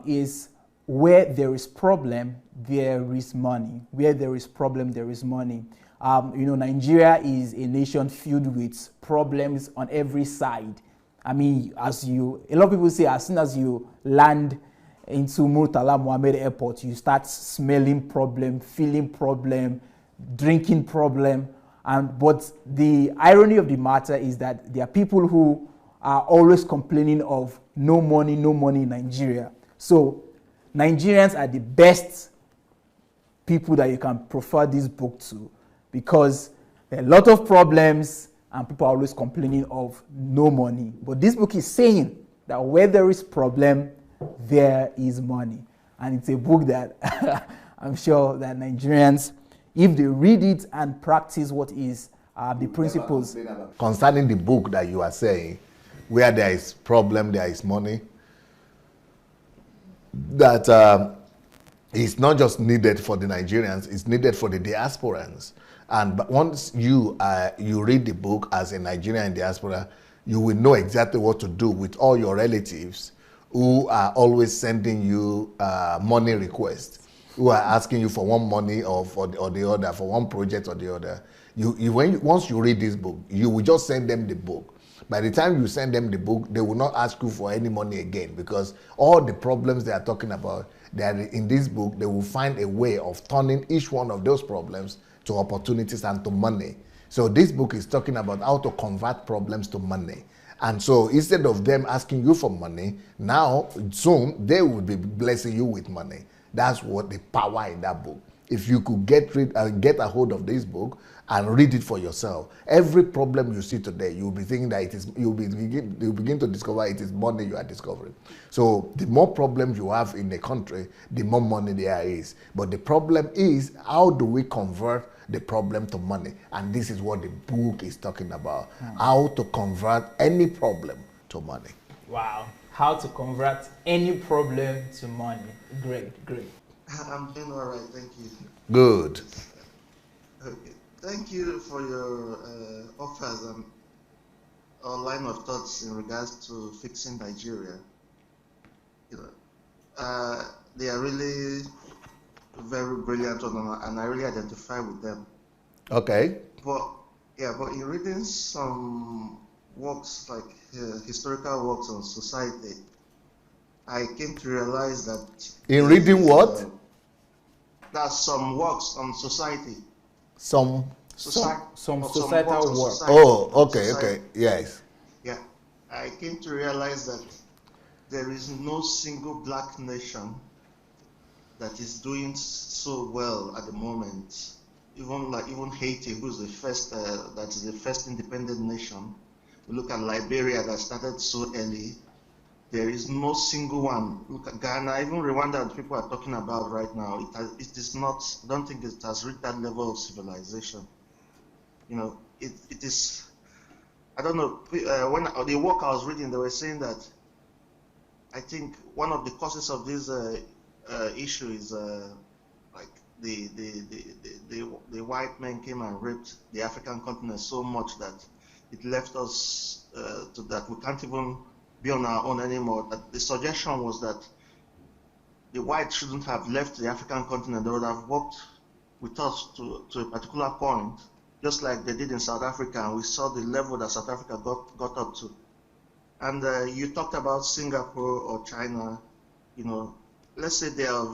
is Where There Is Problem, There Is Money. Where there is problem, there is money. Nigeria is a nation filled with problems on every side. I mean, a lot of people say, as soon as you land into Murtala Mohammed Airport, you start smelling problem, feeling problem, drinking problem. But the irony of the matter is that there are people who are always complaining of no money in Nigeria. So Nigerians are the best people that you can prefer this book to, because there are a lot of problems and people are always complaining of no money. But this book is saying that where there is problem, there is money. And it's a book that I'm sure that Nigerians, if they read it and practice what is the principles. Concerning the book that you are saying, where there is problem, there is money, that it's not just needed for the Nigerians, it's needed for the diasporans. And once you read the book as a Nigerian in diaspora, you will know exactly what to do with all your relatives who are always sending you money requests, who are asking you for one money or the other, for one project or the other. Once you read this book, you will just send them the book. By the time you send them the book, they will not ask you for any money again, because all the problems they are talking about, they are in this book. They will find a way of turning each one of those problems to opportunities and to money. So this book is talking about how to convert problems to money. And so instead of them asking you for money, now soon they will be blessing you with money. That's what the power in that book. If you could get a hold of this book and read it for yourself, every problem you see today, you'll be thinking that you'll begin to discover it is money you are discovering. So the more problems you have in the country, the more money there is. But the problem is, how do we convert the problem to money? And this is what the book is talking about. How to convert any problem to money. Wow. How to convert any problem to money. Great. I'm doing all right, thank you. Good. Okay. Thank you for your offers and a line of thoughts in regards to fixing Nigeria. They are really very brilliant, and I really identify with them. Okay. But in reading some works, like historical works on society, I came to realize that... In reading what? There's some works on society. Some Some Of some societal works on work. society. Oh, on okay, society. okay, yes. Yeah, I came to realize that there is no single black nation that is doing so well at the moment. Even Haiti, who's the first that is the first independent nation. We look at Liberia that started so early. There is no single one. Look at Ghana, even Rwanda that people are talking about right now. It is not. I don't think it has reached that level of civilization. You know, it is. I don't know. When the work I was reading, they were saying that I think one of the causes of this issue is like the white men came and raped the African continent so much that it left us to that we can't even be on our own anymore. That the suggestion was that the whites shouldn't have left the African continent. They would have walked with us to a particular point, just like they did in South Africa, and we saw the level that South Africa got up to. And you talked about Singapore or China. You know, let's say they are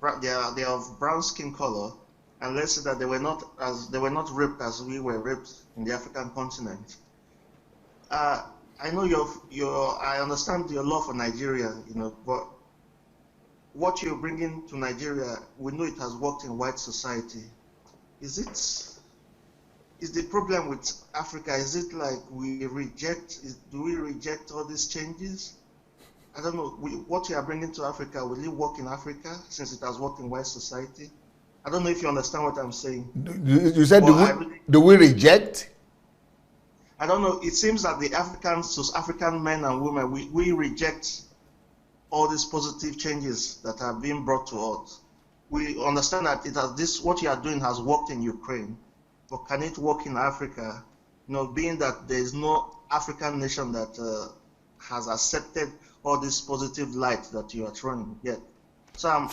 of brown skin color, and let's say that they were not raped as we were raped in the African continent. I know I understand your love for Nigeria, you know, but what you're bringing to Nigeria, we know it has worked in white society. Is the problem with Africa, is it like do we reject all these changes? I don't know, what you are bringing to Africa, will it work in Africa since it has worked in white society? I don't know if you understand what I'm saying. You said, do we reject? I don't know, it seems that the African men and women, we reject all these positive changes that are being brought to us. We understand that what you are doing has worked in Ukraine, but can it work in Africa? You know, being that there is no African nation that has accepted all this positive light that you are throwing yet. So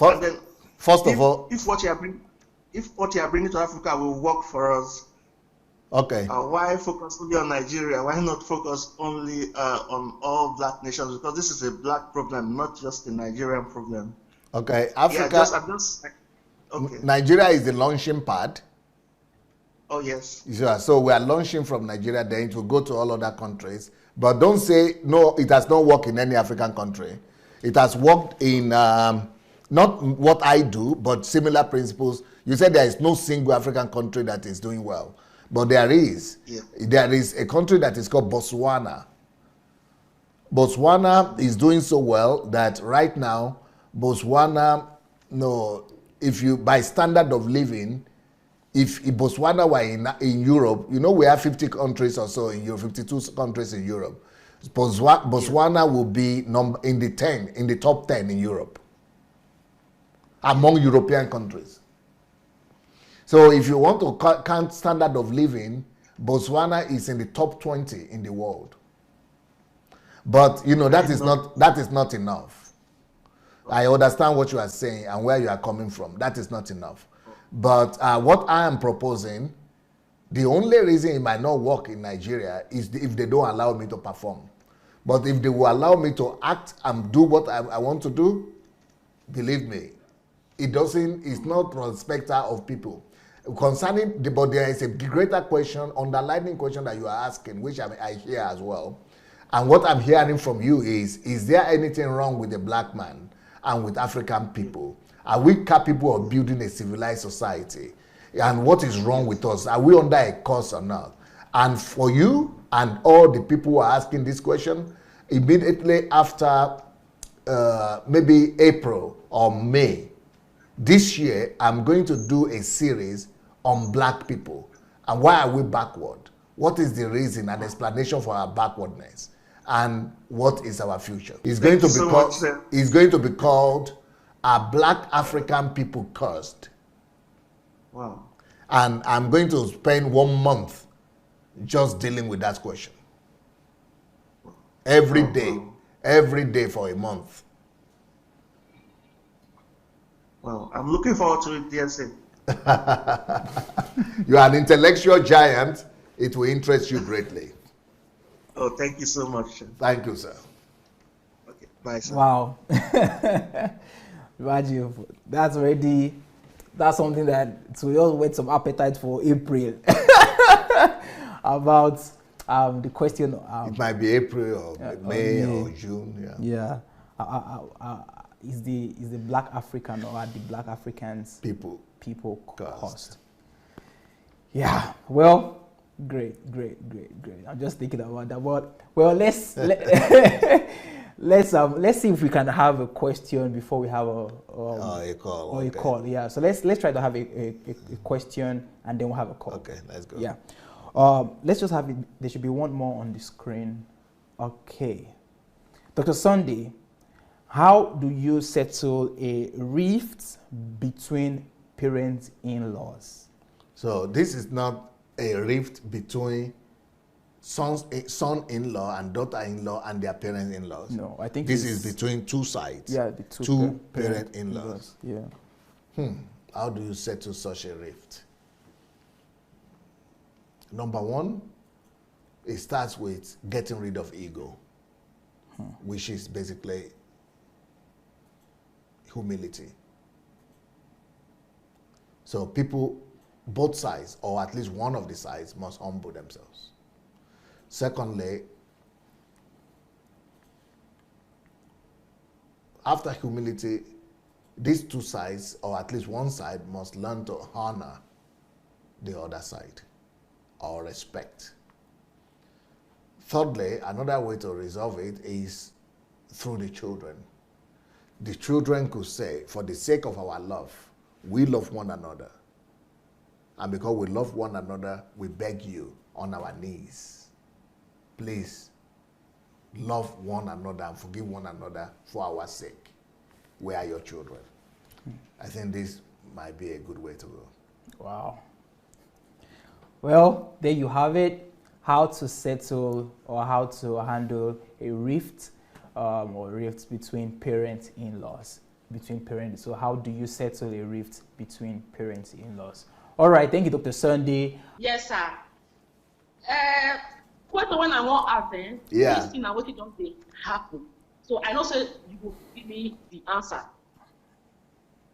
first of all, if what you are bringing to Africa will work for us, okay. Why focus only on Nigeria? Why not focus only on all black nations? Because this is a black problem, not just a Nigerian problem. Okay, Africa. Yeah, okay. Nigeria is the launching pad. Oh yes. Yeah, so we are launching from Nigeria, then it will go to all other countries. But don't say no. It has not worked in any African country. It has worked in not what I do, but similar principles. You said there is no single African country that is doing well. But there is. Yeah. There is a country that is called Botswana. Botswana is doing so well that right now, Botswana, if you, by standard of living, if Botswana were in Europe, you know we have 50 countries or so in Europe, 52 countries in Europe. Botswana will be in the top 10 in Europe, among European countries. So if you want to count standard of living, Botswana is in the top 20 in the world. But you know that is not enough. I understand what you are saying and where you are coming from. That is not enough. But what I am proposing, the only reason it might not work in Nigeria is if they don't allow me to perform. But if they will allow me to act and do what I want to do, believe me, it's not from the specter of people. Concerning but there is a greater question, underlying question that you are asking, which I hear as well. And what I'm hearing from you is there anything wrong with the black man and with African people? Are we capable of building a civilized society? And what is wrong with us? Are we under a curse or not? And for you and all the people who are asking this question, immediately after maybe April or May this year, I'm going to do a series on black people. And why are we backward? What is the reason and explanation for our backwardness? And what is our future? It's going to be called Are Black African People Cursed? Wow. And I'm going to spend 1 month just dealing with that question. Every day for a month. Well, I'm looking forward to it, DSA. You are an intellectual giant. It will interest you greatly. Oh, thank you so much. Thank you, sir. Okay, bye, sir. Wow. Imagine, that's something that it will just whet some appetite for April. About the question. It might be April or May or June. Yeah. Is the Black African or are the Black Africans people cost? Yeah. Well, great. I'm just thinking about that. But well, let's see if we can have a question before we have a call. A call. Yeah. So let's try to have a question and then we'll have a call. Okay. Let's go. Yeah. Let's just have it. There should be one more on the screen. Okay. Dr. Sunday, how do you settle a rift between parents-in-laws? So this is not a rift between son-in-law and daughter-in-law and their parents-in-laws. No, I think this is between two sides. Yeah, the two parent-in-laws. Yeah. How do you settle such a rift? Number one, it starts with getting rid of ego, which is basically humility. So people, both sides, or at least one of the sides, must humble themselves. Secondly, after humility, these two sides, or at least one side, must learn to honor the other side, or respect. Thirdly, another way to resolve it is through the children. The children could say, for the sake of our love, we love one another. And because we love one another, we beg you on our knees, please love one another and forgive one another for our sake. We are your children. I think this might be a good way to go. Wow. Well, there you have it. How to settle or how to handle a rift or rifts between parents-in-laws. So how do you settle a rift between parents-in-laws? All right, thank you, Dr. Sunday. Yes, sir. What when I want to ask them, this thing and what it don't happen. So I know say you will give me the answer.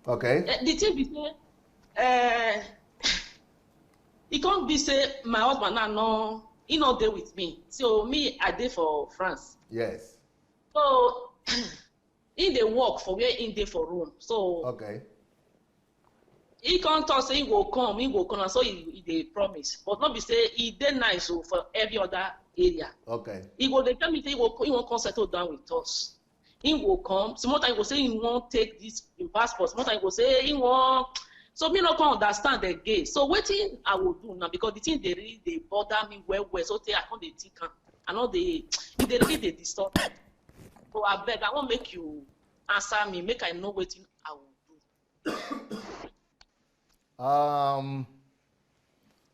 Okay. The thing be say, it can't be say my husband now he not there with me. So me I dey for France. Yes. So in the work for where in there for room. So okay. He can't talk say he will come, and so he dey promise. But not be say he dey nice for every other area. Okay. He go dey tell me say he won't come settle down with us. He will come. Some more time he go say he won't take this in passport. Some more time he go say he won't. So me not can understand the gay. So wetin I will do now because the thing they really they bother me well. So I can't dey think am. I know they really they disturb me. So I beg, I won't make you answer me. Make I know wetin I will do.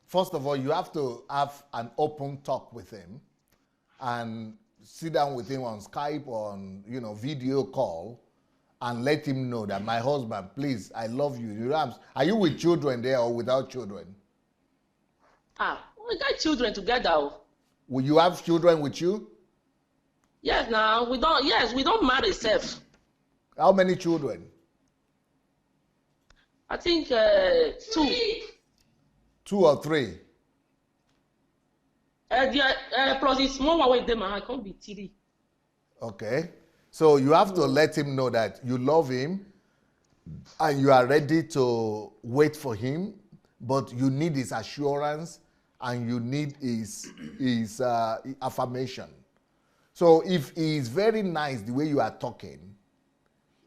First of all, you have to have an open talk with him and sit down with him on Skype or on, video call and let him know that my husband, please, I love you. Are you with children there or without children? We got children together. Will you have children with you? Yes, now we don't marry self. How many children? I think 2. 2 or 3? Plus the small one with them, I can't be 3. Okay. So you have to let him know that you love him and you are ready to wait for him, but you need his assurance and you need his affirmation. So if he is very nice the way you are talking,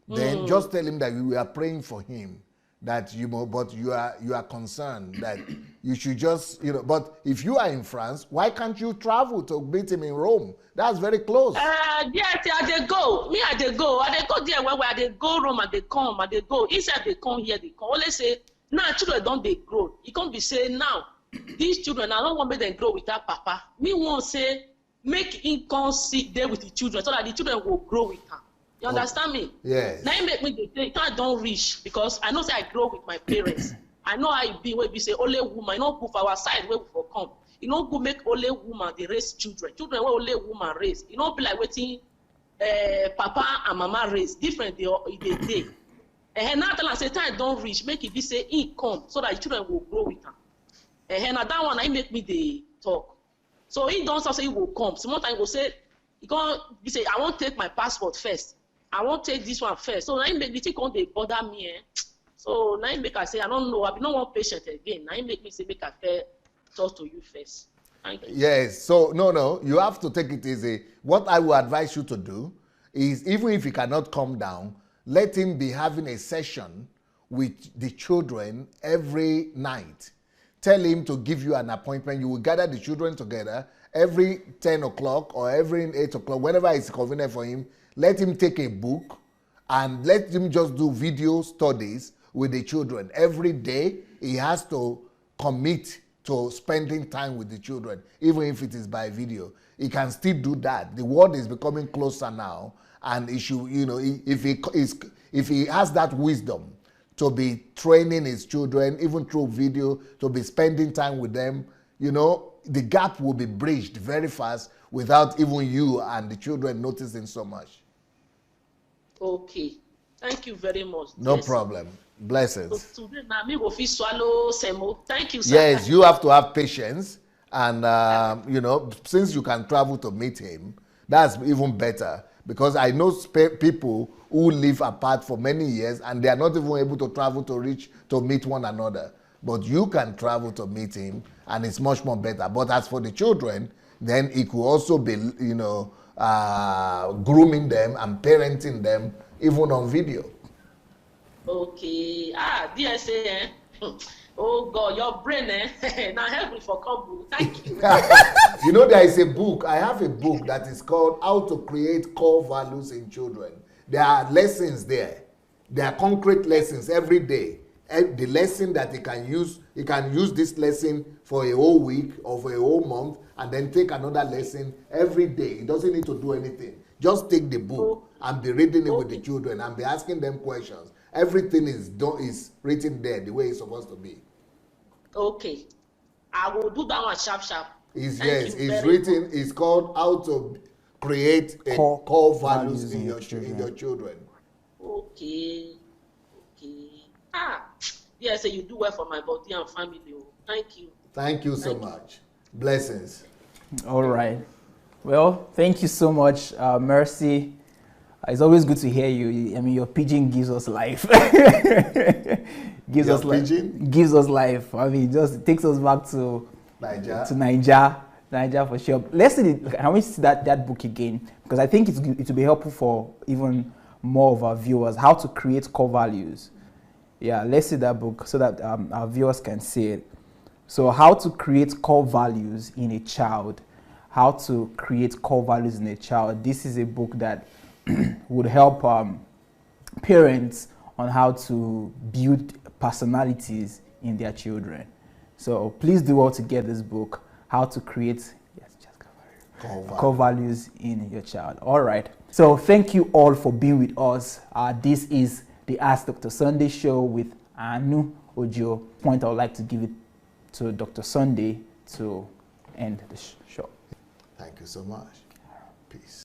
then just tell him that you are praying for him, that but you are concerned that you should just But if you are in France, why can't you travel to meet him in Rome? That's very close. Yes, I dey go. Me, I dey go. I dey go there where I dey go Rome and they come and they go. Inside they come here, they come. Only say now children don't they grow. It can't be say now these children I don't want make them grow without papa. Me want say make him come sit there with the children so that the children will grow with her. You understand me? Yes. Now you make me say I don't reach because I know say I grow with my parents. I know how it be where we say only woman, put for our side where we for come. Go make only woman they raise children. Children where only woman raise. Be like waiting papa and mama raise. Different they. And now tell am say time don't reach, make it be say he come so that the children will grow with him. And now that one I make me the talk. So he don't say he will come. Some more time he will say he can't be say I won't take my passport first. I won't take this one first. So now he make the thing come they bother me. So now he make I say I don't know, I be not one patient again. Now he make me say make I fair talk to you first. Thank you. Yes, so no, you have to take it easy. What I would advise you to do is, even if he cannot come down, let him be having a session with the children every night. Tell him to give you an appointment. You will gather the children together every 10 o'clock or every 8 o'clock, whenever it's convenient for him. Let him take a book and let him just do video studies with the children. Every day, he has to commit to spending time with the children, even if it is by video. He can still do that. The world is becoming closer now, and he should, if he has that wisdom to be training his children, even through video, to be spending time with them, the gap will be bridged very fast without even you and the children noticing so much. Okay. Thank you very much. No problem. Blessings. So today now me go fit swallow semo. Thank you, sir. Yes, you have to have patience, and since you can travel to meet him, that's even better, because I know people who live apart for many years and they are not even able to travel to meet one another. But you can travel to meet him, and it's much more better. But as for the children, then it could also be grooming them and parenting them even on video. Okay. DSA, Oh God, your brain, now help me for combo. Thank you. There is a book. I have a book that is called How to Create Core Values in Children. There are lessons there. There are concrete lessons every day. The lesson that he can use this lesson for a whole week or for a whole month, and then take another lesson every day. He doesn't need to do anything. Just take the book and be reading it with the children and be asking them questions. Everything is written there the way it's supposed to be. Okay. I will do that one sharp. It's written. It's called How to Create core values in your children. Okay. Yes, you do well for my body and family. Thank you. Thank you so much. Blessings. All right. Well, thank you so much, Mercy. It's always good to hear you. I mean, your pidgin gives us life. Gives us life. I mean, just takes us back to Niger for sure. Let's see. Can we see that book again? Because I think it will be helpful for even more of our viewers. How to Create Core Values. Yeah, let's see that book so that our viewers can see it. So, how to create core values in a child. How to create core values in a child. This is a book that would help parents on how to build personalities in their children. So please do well to get this book, How to Create Core Values in Your Child. All right. So thank you all for being with us. This is the Ask Dr. Sunday show with Anu Ojo. Point I would like to give it to Dr. Sunday to end the show. Thank you so much. Peace.